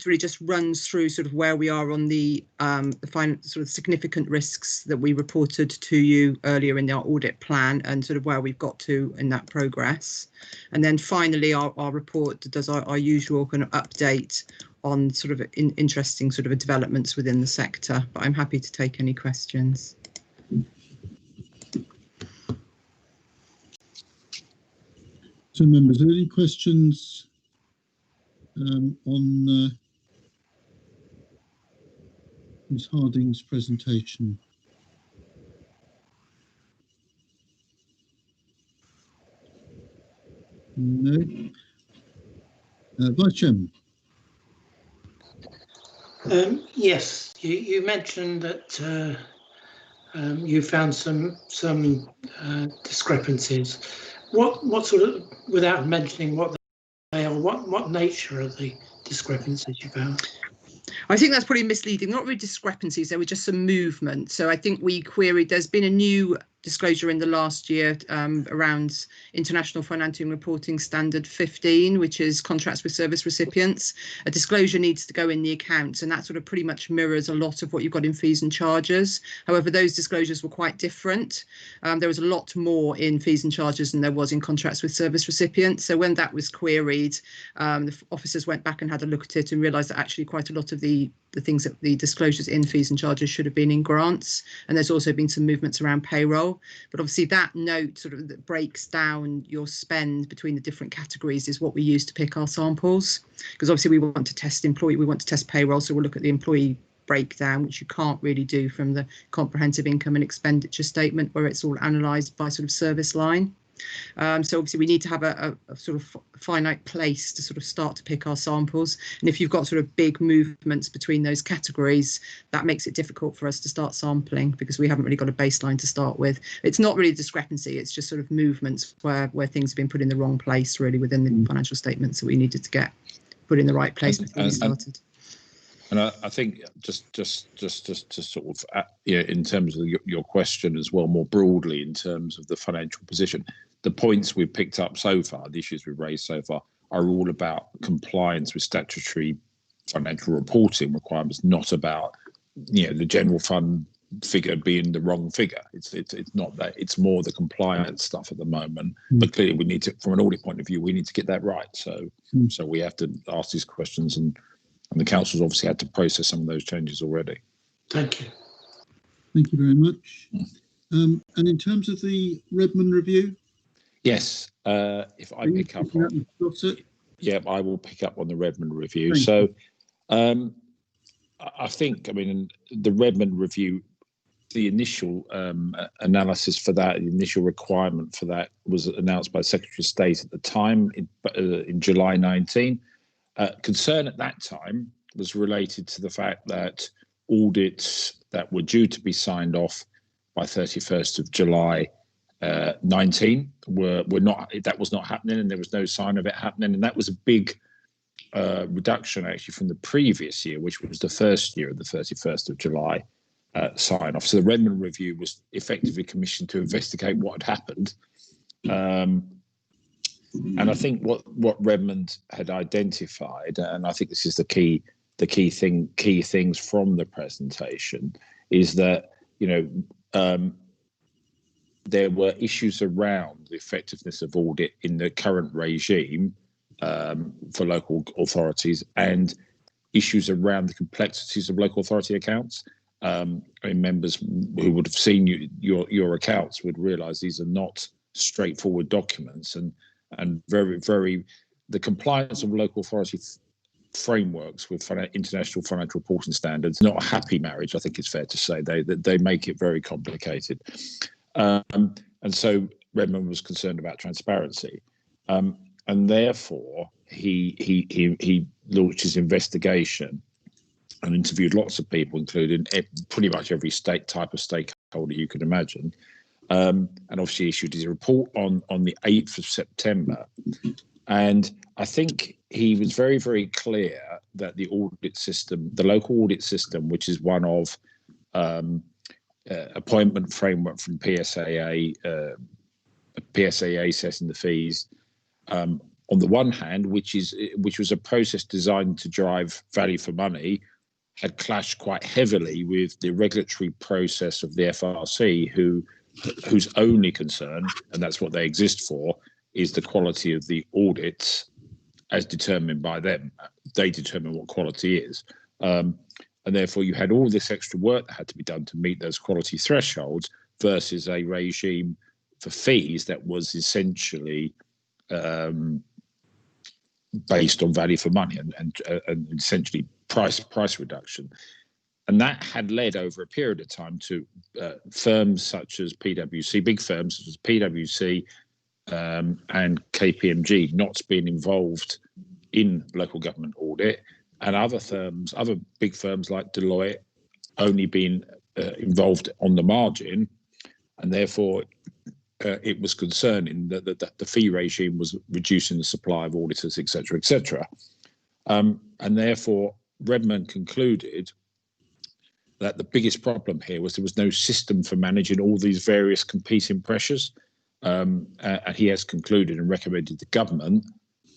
Speaker 15: really just runs through sort of where we are on the sort of significant risks that we reported to you earlier in our audit plan, and sort of where we've got to in that progress. And then finally, our report does our usual kind of update on sort of interesting sort of developments within the sector. But I'm happy to take any questions.
Speaker 1: So, members, are there any questions on Ms. Harding's presentation? No. Vice Chairman.
Speaker 3: Yes, you mentioned that you found some discrepancies. What sort of, without mentioning what they are, what nature are the discrepancies you found?
Speaker 15: I think that's probably misleading. Not really discrepancies, there were just some movement. So I think we queried, there's been a new disclosure in the last year around International Financial Reporting Standard 15, which is contracts with service recipients. A disclosure needs to go in the accounts, and that sort of pretty much mirrors a lot of what you've got in fees and charges. However, those disclosures were quite different. There was a lot more in fees and charges than there was in contracts with service recipients. So when that was queried, the officers went back and had a look at it and realised that actually quite a lot of the things that the disclosures in fees and charges should have been in grants, and there's also been some movements around payroll. But obviously that note sort of that breaks down your spend between the different categories is what we use to pick our samples, because obviously we want to test employee, we want to test payroll, so we'll look at the employee breakdown, which you can't really do from the comprehensive income and expenditure statement where it's all analysed by sort of service line. So obviously we need to have a sort of finite place to sort of start to pick our samples, and if you've got sort of big movements between those categories, that makes it difficult for us to start sampling because we haven't really got a baseline to start with. It's not really a discrepancy, it's just sort of movements where things have been put in the wrong place really within the financial statements that we needed to get put in the right place before we started.
Speaker 14: And I think just to sort of, in terms of your question as well, more broadly in terms of the financial position, the points we've picked up so far, the issues we've raised so far, are all about compliance with statutory financial reporting requirements, not about, the general fund figure being the wrong figure. It's not that. It's more the compliance stuff at the moment. But clearly, we need to, from an audit point of view, we need to get that right. So we have to ask these questions, and the council's obviously had to process some of those changes already.
Speaker 3: Thank you.
Speaker 1: Thank you very much. And in terms of the Redmond review?
Speaker 14: Yes, if I pick up on... Yeah, I will pick up on the Redmond review. So I think, the Redmond review, the initial analysis for that, the initial requirement for that was announced by the Secretary of State at the time in July 19. Concern at that time was related to the fact that audits that were due to be signed off by 31st of July 19 were not, that was not happening, and there was no sign of it happening, and that was a big reduction actually from the previous year, which was the first year of the 31st of July sign off. So the Redmond review was effectively commissioned to investigate what had happened. And I think what Redmond had identified, and I think this is the key things from the presentation, is that there were issues around the effectiveness of audit in the current regime for local authorities, and issues around the complexities of local authority accounts. Members who would have seen your accounts would realise these are not straightforward documents, and very the compliance of local authority frameworks with international financial reporting standards, not a happy marriage, I think it's fair to say. They make it very complicated, and so Redmond was concerned about transparency, and therefore he launched his investigation and interviewed lots of people, including pretty much every type of stakeholder you could imagine. And obviously issued his report on the 8th of September. And I think he was very, very clear that the audit system, the local audit system, which is one of appointment framework from PSAA, PSAA assessing the fees, on the one hand, which was a process designed to drive value for money, had clashed quite heavily with the regulatory process of the FRC, whose only concern, and that's what they exist for, is the quality of the audits as determined by them. They determine what quality is. And therefore, you had all this extra work that had to be done to meet those quality thresholds versus a regime for fees that was essentially based on value for money and essentially price reduction. And that had led over a period of time to firms such as PwC, big firms such as PwC and KPMG not being involved in local government audit, and other big firms like Deloitte only being involved on the margin, and therefore it was concerning that the fee regime was reducing the supply of auditors, etc., etc. And therefore, Redmond concluded that the biggest problem here was there was no system for managing all these various competing pressures. And he has concluded and recommended to government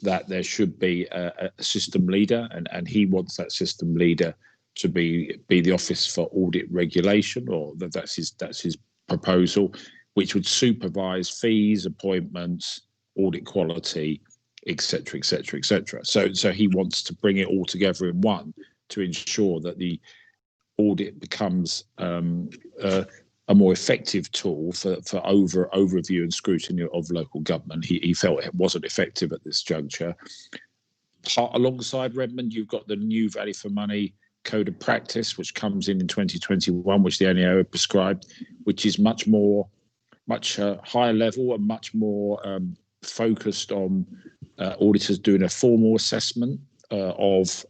Speaker 14: that there should be a system leader, and he wants that system leader to be the Office for Audit Regulation, or that's his proposal, which would supervise fees, appointments, audit quality, etc., etc., etc. So he wants to bring it all together in one to ensure that the audit becomes a more effective tool for overview and scrutiny of local government. He felt it wasn't effective at this juncture. Alongside Redmond, you've got the new value for money code of practice, which comes in 2021, which the NAO prescribed, which is much higher level and much more focused on auditors doing a formal assessment of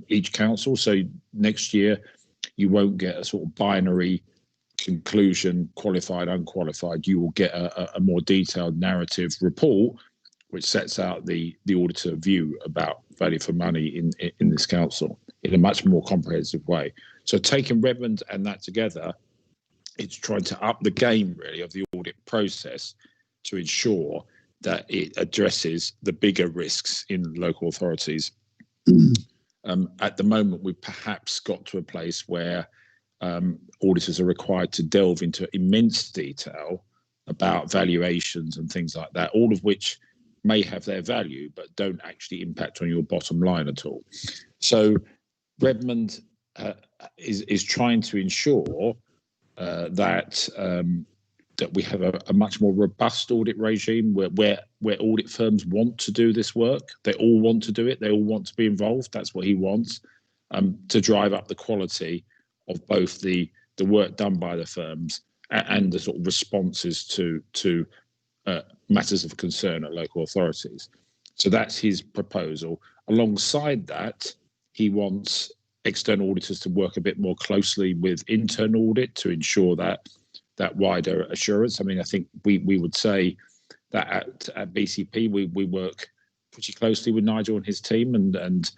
Speaker 14: each council. So next year, you won't get a sort of binary conclusion, qualified, unqualified. You will get a more detailed narrative report, which sets out the auditor view about value for money in this council in a much more comprehensive way. So taking Redmond and that together, it's trying to up the game really of the audit process to ensure that it addresses the bigger risks in local authorities. At the moment, we've perhaps got to a place where auditors are required to delve into immense detail about valuations and things like that, all of which may have their value, but don't actually impact on your bottom line at all. So Redmond is trying to ensure that we have a much more robust audit regime where audit firms want to do this work. They all want to do it. They all want to be involved. That's what he wants, to drive up the quality of both the work done by the firms and the sort of responses to matters of concern at local authorities. So that's his proposal. Alongside that, he wants external auditors to work a bit more closely with internal audit to ensure that wider assurance. I mean, I think we would say that at BCP, we work pretty closely with Nigel and his team, and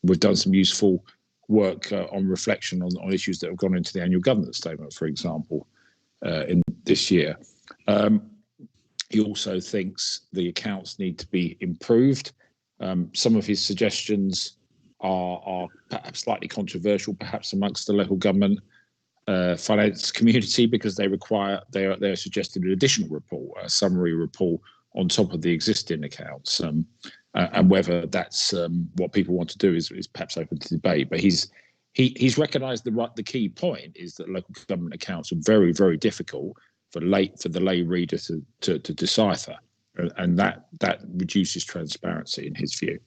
Speaker 14: we've done some useful work on reflection on issues that have gone into the annual governance statement, for example, in this year. He also thinks the accounts need to be improved. Some of his suggestions are perhaps slightly controversial, perhaps amongst the local government finance community, because they are suggesting an additional report, a summary report on top of the existing accounts, and whether that's what people want to do is perhaps open to debate. But he's recognised the key point is that local government accounts are very, very difficult for the lay reader to decipher, and that reduces transparency in his view.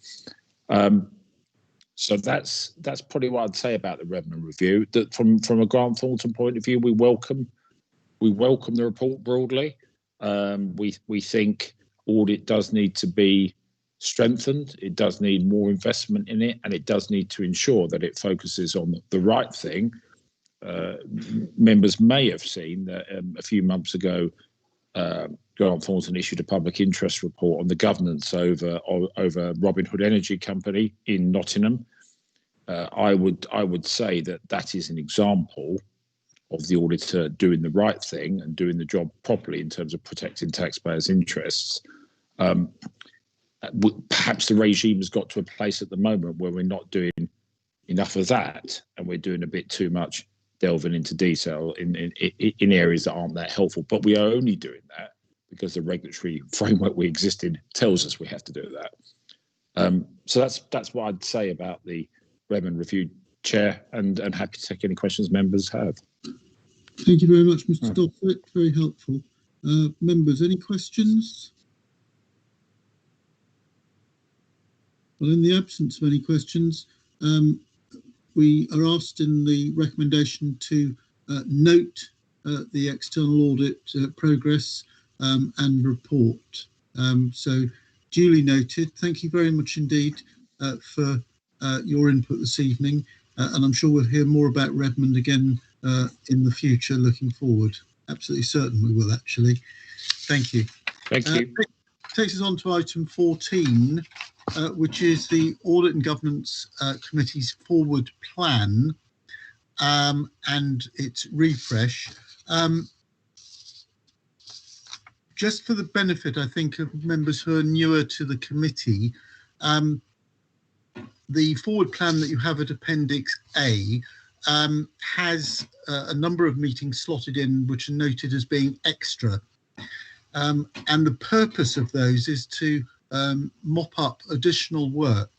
Speaker 14: So that's probably what I'd say about the Redmond review. That from a Grant Thornton point of view, we welcome the report broadly. We think audit does need to be strengthened. It does need more investment in it, and it does need to ensure that it focuses on the right thing. Members may have seen that a few months ago, Grant Thornton issued a public interest report on the governance over Robin Hood Energy Company in Nottingham. I would say that is an example of the auditor doing the right thing and doing the job properly in terms of protecting taxpayers' interests. perhaps the regime has got to a place at the moment where we're not doing enough of that, and we're doing a bit too much delving into detail in areas that aren't that helpful. But we are only doing that because the regulatory framework we exist in tells us we have to do that. So that's what I'd say about the Redmond Review, Chair, and happy to take any questions members have.
Speaker 1: Thank you very much, Mr. Doffett. Very helpful. Members, any questions? Well, in the absence of any questions, we are asked in the recommendation to note the external audit progress and report. So duly noted. Thank you very much indeed for your input this evening. And I'm sure we'll hear more about Redmond again in the future, looking forward. Absolutely certain we will, actually. Thank you.
Speaker 14: Thank you.
Speaker 1: Takes us on to item 14, which is the Audit and Governance Committee's forward plan and its refresh. Just for the benefit, I think, of members who are newer to the committee, the forward plan that you have at Appendix A has a number of meetings slotted in which are noted as being extra. And the purpose of those is to mop up additional work,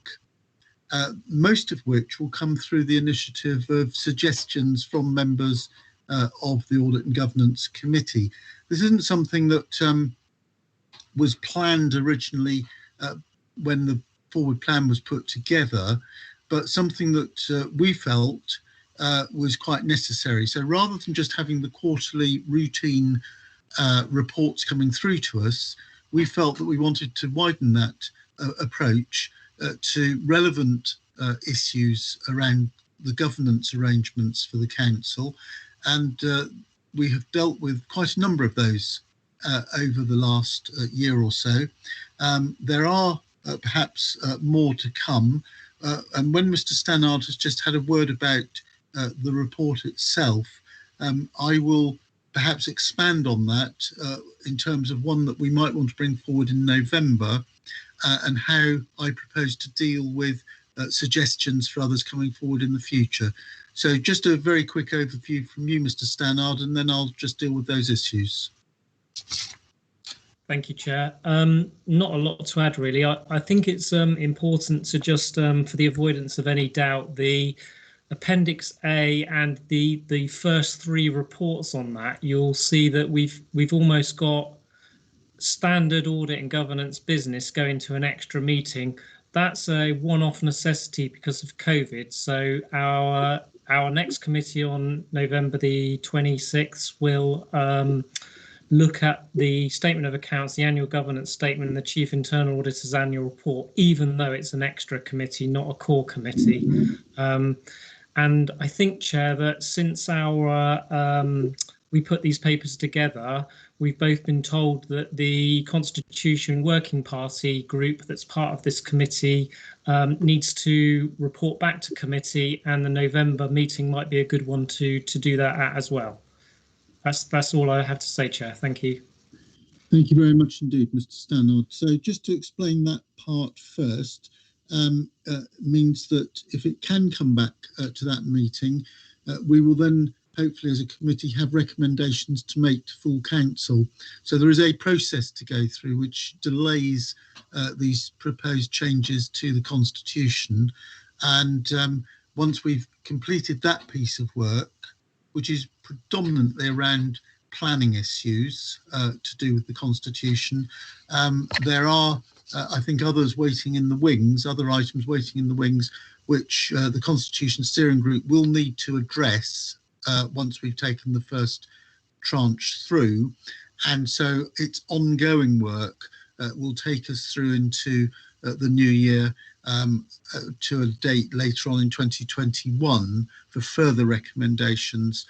Speaker 1: most of which will come through the initiative of suggestions from members of the Audit and Governance Committee. This isn't something that was planned originally when the forward plan was put together, but something that we felt was quite necessary. So rather than just having the quarterly routine reports coming through to us, we felt that we wanted to widen that approach to relevant issues around the governance arrangements for the council, and we have dealt with quite a number of those over the last year or so. There are perhaps more to come, and when Mr. Stannard has just had a word about the report itself, I will perhaps expand on that in terms of one that we might want to bring forward in November, and how I propose to deal with suggestions for others coming forward in the future. So just a very quick overview from you, Mr. Stannard, and then I'll just deal with those issues.
Speaker 12: Thank you, Chair. Not a lot to add, really. I think it's important to just, for the avoidance of any doubt, the Appendix A and the first three reports on that, you'll see that we've almost got standard audit and governance business going to an extra meeting. That's a one-off necessity because of COVID. So our next committee on November the 26th will look at the statement of accounts, the annual governance statement, and the Chief Internal Auditor's annual report, even though it's an extra committee, not a core committee. And I think, Chair, that since we put these papers together, we've both been told that the Constitution Working Party group that's part of this committee needs to report back to committee, and the November meeting might be a good one to do that at as well. That's all I have to say, Chair. Thank you.
Speaker 1: Thank you very much indeed, Mr. Stannard. So just to explain that part first, means that if it can come back to that meeting, we will then hopefully as a committee have recommendations to make to full council. So there is a process to go through which delays these proposed changes to the Constitution. And once we've completed that piece of work, which is predominantly around planning issues to do with the Constitution, there are I think others waiting in the wings, other items waiting in the wings, which the Constitution Steering Group will need to address once we've taken the first tranche through. And so its ongoing work will take us through into the new year to a date later on in 2021 for further recommendations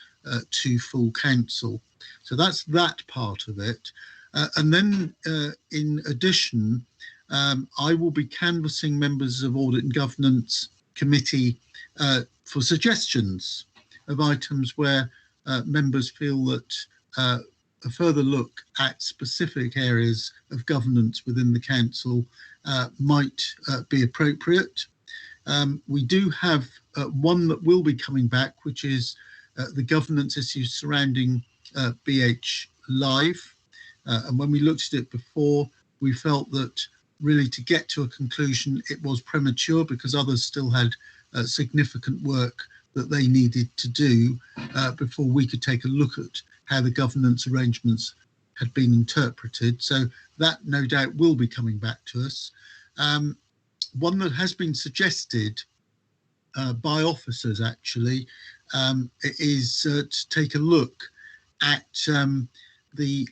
Speaker 1: to full council. So that's that part of it. And then in addition, I will be canvassing members of Audit and Governance Committee for suggestions of items where members feel that a further look at specific areas of governance within the council might be appropriate. We do have one that will be coming back, which is the governance issues surrounding BH Live. And when we looked at it before, we felt that really to get to a conclusion, it was premature because others still had significant work that they needed to do before we could take a look at how the governance arrangements had been interpreted. So that no doubt will be coming back to us. One that has been suggested by officers actually is to take a look at the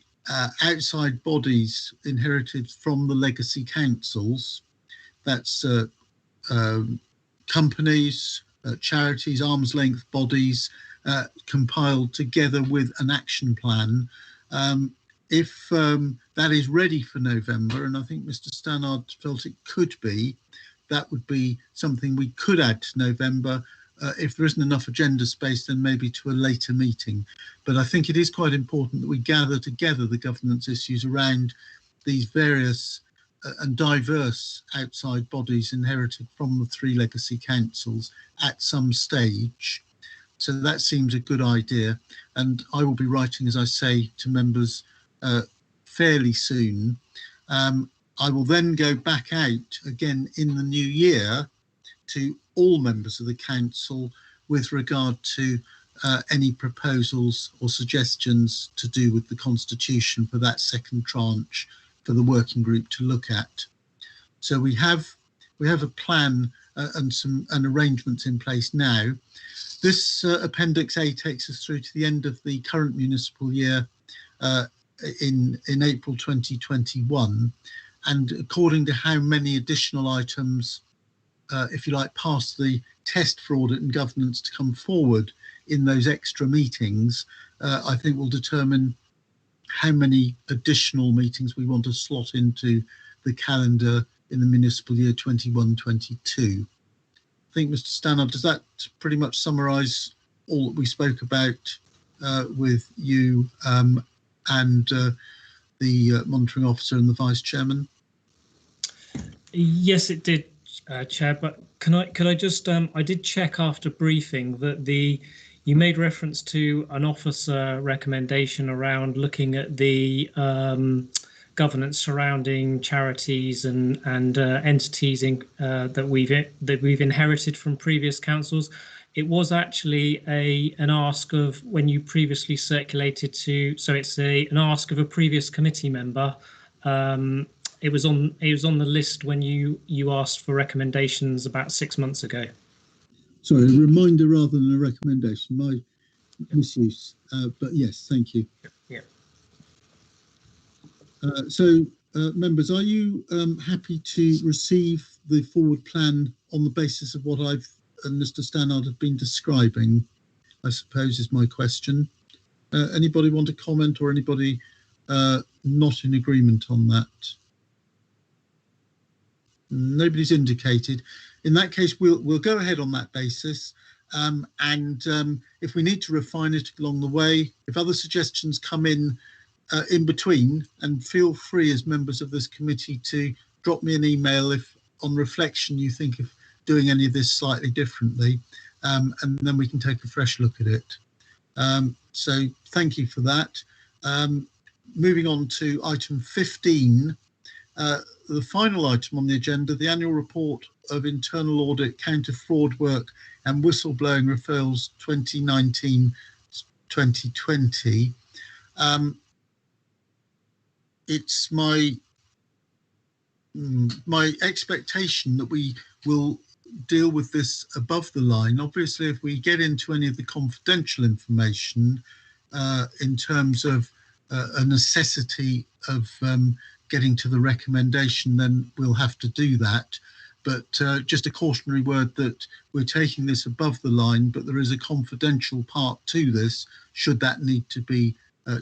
Speaker 1: outside bodies inherited from the legacy councils. That's companies, charities, arm's length bodies compiled together with an action plan. If that is ready for November, and I think Mr. Stannard felt it could be, that would be something we could add to November. If there isn't enough agenda space, then maybe to a later meeting. But I think it is quite important that we gather together the governance issues around these various and diverse outside bodies inherited from the three legacy councils at some stage. So that seems a good idea. And I will be writing, as I say, to members fairly soon. I will then go back out again in the new year to all members of the council with regard to any proposals or suggestions to do with the constitution for that second tranche for the working group to look at. So we have a plan and arrangements in place now. This Appendix A takes us through to the end of the current municipal year in April 2021, and according to how many additional items, if you like, pass the test for audit and governance to come forward in those extra meetings, I think will determine how many additional meetings we want to slot into the calendar in the municipal year 21-22. I think, Mr. Stannard, does that pretty much summarise all that we spoke about with you and the monitoring officer and the vice chairman?
Speaker 12: Yes, it did, Chair. But can I just I did check after briefing that you made reference to an officer recommendation around looking at the governance surrounding charities and entities that we've inherited from previous councils. It was actually an ask of when you previously circulated to, so it's an ask of a previous committee member. It was on the list when you asked for recommendations about 6 months ago.
Speaker 1: Sorry, a reminder rather than a recommendation. My misuse, but yes, thank you.
Speaker 12: Yeah.
Speaker 1: Members, are you happy to receive the forward plan on the basis of what I've and Mr. Stannard have been describing, I suppose is my question. Anybody want to comment, or anybody not in agreement on that? Nobody's indicated. In that case, we'll go ahead on that basis. If we need to refine it along the way, if other suggestions come in between, and feel free as members of this committee to drop me an email if on reflection you think of doing any of this slightly differently, and then we can take a fresh look at it. So thank you for that. Moving on to item 15, the final item on the agenda, the annual report of internal audit, counter fraud work and whistleblowing referrals 2019-2020. It's my expectation that we will deal with this above the line. Obviously, if we get into any of the confidential information in terms of a necessity of getting to the recommendation, then we'll have to do that. But just a cautionary word that we're taking this above the line, but there is a confidential part to this should that need to be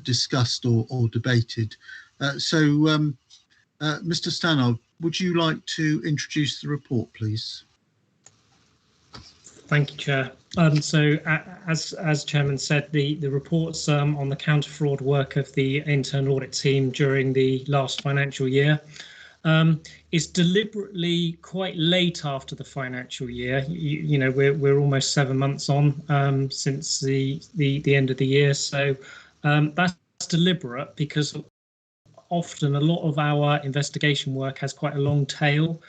Speaker 1: discussed or debated. Mr. Stannard, would you like to introduce the report, please?
Speaker 12: Thank you, Chair. As Chairman said, the reports on the counter fraud work of the internal audit team during the last financial year is deliberately quite late after the financial year. You know, we're almost 7 months on since the end of the year, so that's deliberate because often a lot of our investigation work has quite a long tail.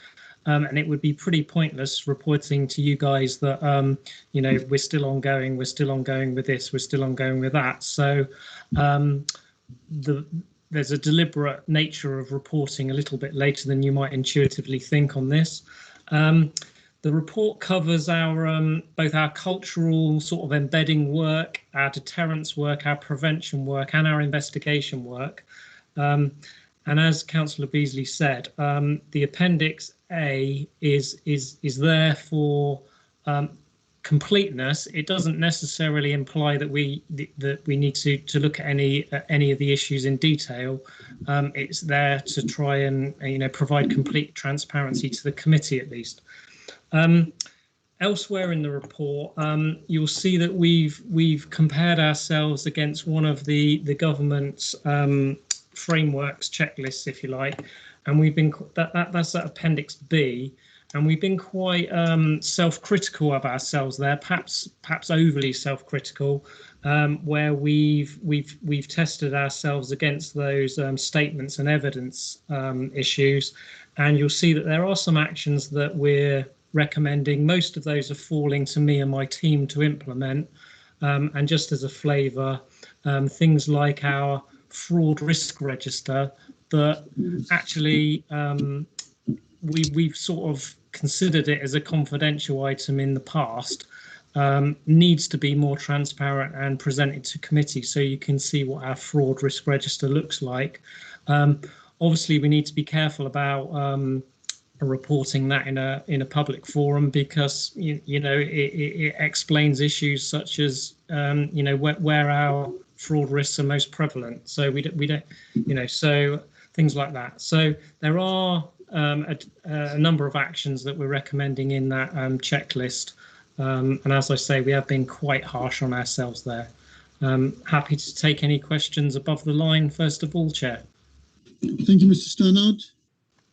Speaker 12: And it would be pretty pointless reporting to you guys that, you know, we're still ongoing with this, we're still ongoing with that. So there's a deliberate nature of reporting a little bit later than you might intuitively think on this. The report covers our both our cultural sort of embedding work, our deterrence work, our prevention work, and our investigation work. And as Councillor Beesley said, the Appendix A is there for completeness. It doesn't necessarily imply that we need to look at any of the issues in detail. It's there to try and provide complete transparency to the committee at least. Elsewhere in the report, you'll see that we've compared ourselves against one of the government's frameworks, checklists, if you like, and we've been that's at Appendix B, and we've been quite self-critical of ourselves there, perhaps overly self-critical, where we've tested ourselves against those statements and evidence issues, and you'll see that there are some actions that we're recommending. Most of those are falling to me and my team to implement, and just as a flavour, things like our fraud risk register that actually we've sort of considered it as a confidential item in the past, needs to be more transparent and presented to committee so you can see what our fraud risk register looks like. Obviously we need to be careful about reporting that in a public forum because it explains issues such as where our fraud risks are most prevalent, so we don't so things like that. So there are a number of actions that we're recommending in that checklist, and as I say, we have been quite harsh on ourselves there. Happy to take any questions above the line first of all, Chair.
Speaker 1: Thank you, Mr. Stannard.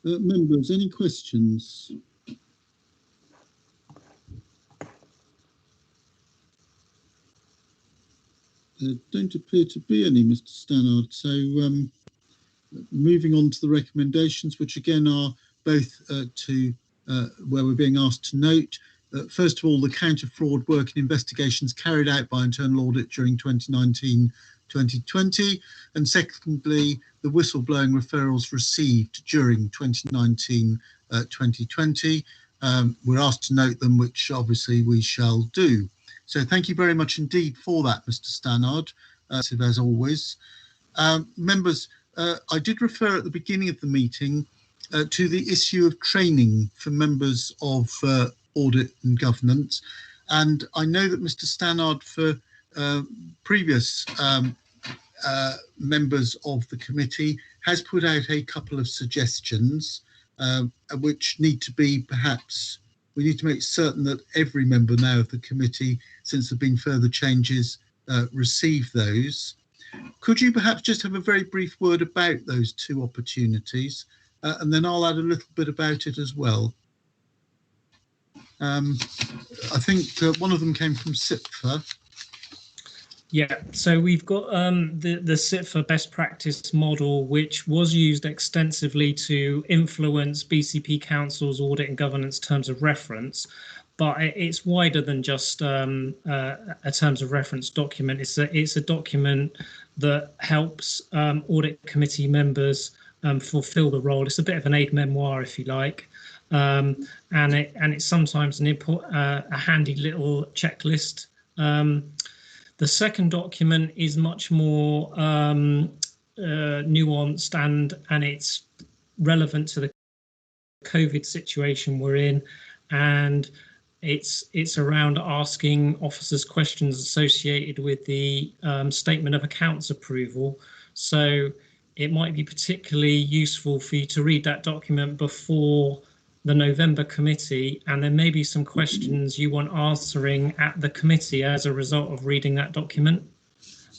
Speaker 1: Members, any questions? There don't appear to be any, Mr. Stannard. So moving on to the recommendations, which again are both where we're being asked to note. First of all, the counter fraud work and investigations carried out by internal audit during 2019-2020, and secondly, the whistleblowing referrals received during 2019-2020. We're asked to note them, which obviously we shall do. So thank you very much indeed for that, Mr. Stannard, as always. Members, I did refer at the beginning of the meeting to the issue of training for members of audit and governance, and I know that Mr. Stannard, for previous members of the committee, has put out a couple of suggestions which need to be we need to make certain that every member now of the committee, since there have been further changes, receive those. Could you perhaps just have a very brief word about those two opportunities, and then I'll add a little bit about it as well. I think one of them came from SIPFA.
Speaker 12: Yeah, so we've got the SIPFA best practice model, which was used extensively to influence BCP Council's audit and governance terms of reference, but it's wider than just a terms of reference document. It's a document that helps audit committee members fulfil the role. It's a bit of an aide-memoire, if you like, and it's sometimes a handy little checklist. The second document is much more nuanced and it's relevant to the COVID situation we're in, and it's around asking officers questions associated with the statement of accounts approval. So it might be particularly useful for you to read that document before the November committee, and there may be some questions you want answering at the committee as a result of reading that document.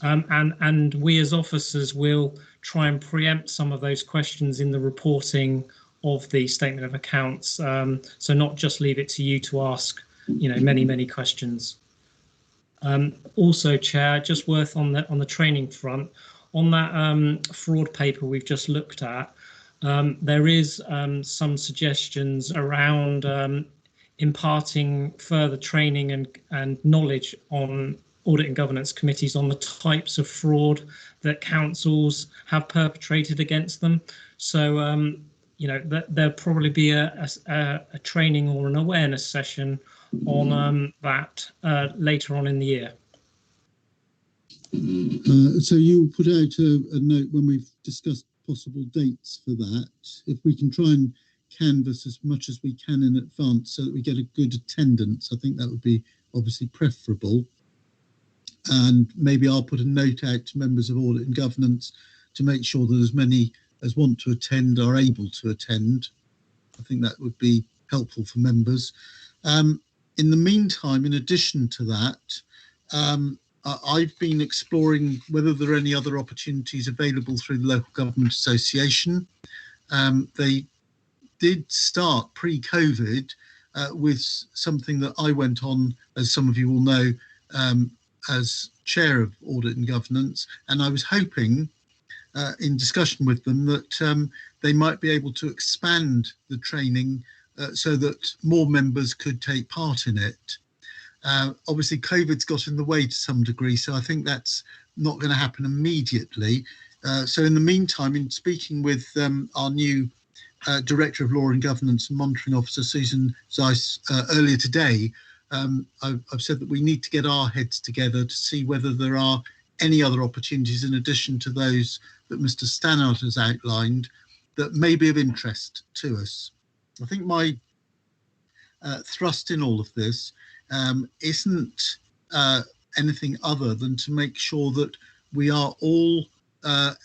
Speaker 12: And we as officers will try and preempt some of those questions in the reporting of the statement of accounts. So not just leave it to you to ask, many questions. Also, Chair, just worth on the training front, on that fraud paper we've just looked at, there is some suggestions around imparting further training and knowledge on audit and governance committees on the types of fraud that councils have perpetrated against them. So, there'll probably be a training or an awareness session on that later on in the year.
Speaker 1: So you put out a note when we've discussed possible dates for that. If we can try and canvass as much as we can in advance so that we get a good attendance, I think that would be obviously preferable. And maybe I'll put a note out to members of Audit and Governance to make sure that as many as want to attend are able to attend. I think that would be helpful for members. In the meantime, in addition to that, I've been exploring whether there are any other opportunities available through the Local Government Association. They did start pre-COVID with something that I went on, as some of you will know, as Chair of Audit and Governance, and I was hoping in discussion with them that they might be able to expand the training so that more members could take part in it. Obviously, COVID's got in the way to some degree, so I think that's not going to happen immediately. So in the meantime, in speaking with our new Director of Law and Governance and Monitoring Officer, Susan Zeiss, earlier today, I've said that we need to get our heads together to see whether there are any other opportunities in addition to those that Mr. Stannard has outlined that may be of interest to us. I think my thrust in all of this isn't anything other than to make sure that we are all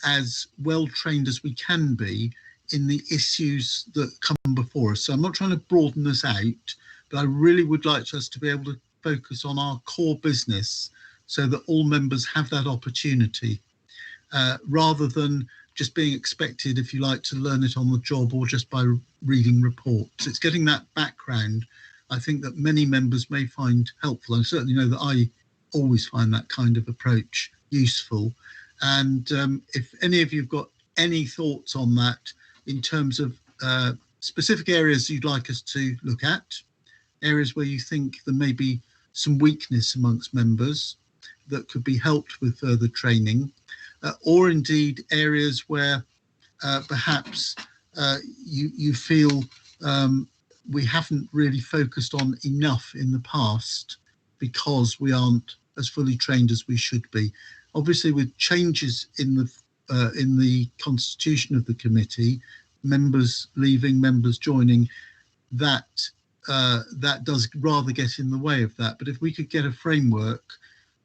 Speaker 1: as well trained as we can be in the issues that come before us. So I'm not trying to broaden this out, but I really would like us to be able to focus on our core business so that all members have that opportunity, rather than just being expected, if you like, to learn it on the job or just by reading reports. It's getting that background I think that many members may find helpful. I certainly know that I always find that kind of approach useful. And if any of you have got any thoughts on that in terms of specific areas you'd like us to look at, areas where you think there may be some weakness amongst members that could be helped with further training, or indeed areas where perhaps you feel we haven't really focused on enough in the past because we aren't as fully trained as we should be. Obviously, with changes in the constitution of the committee, members leaving, members joining, that does rather get in the way of that. But if we could get a framework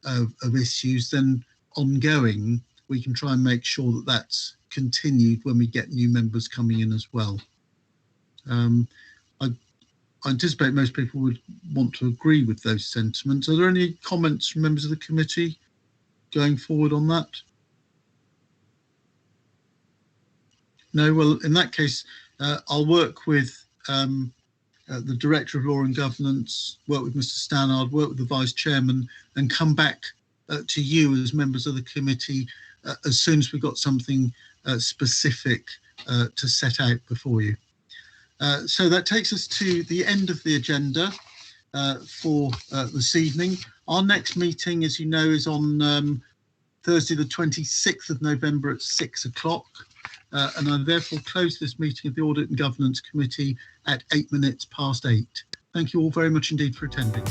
Speaker 1: of issues, then ongoing, we can try and make sure that that's continued when we get new members coming in as well. I anticipate most people would want to agree with those sentiments. Are there any comments from members of the committee going forward on that? No, well, in that case, I'll work with the Director of Law and Governance, work with Mr. Stannard, work with the Vice Chairman, and come back to you as members of the committee as soon as we've got something specific to set out before you. So that takes us to the end of the agenda for this evening. Our next meeting, as you know, is on Thursday, the 26th of November at 6 o'clock. And I therefore close this meeting of the Audit and Governance Committee at 8 minutes past 8. Thank you all very much indeed for attending.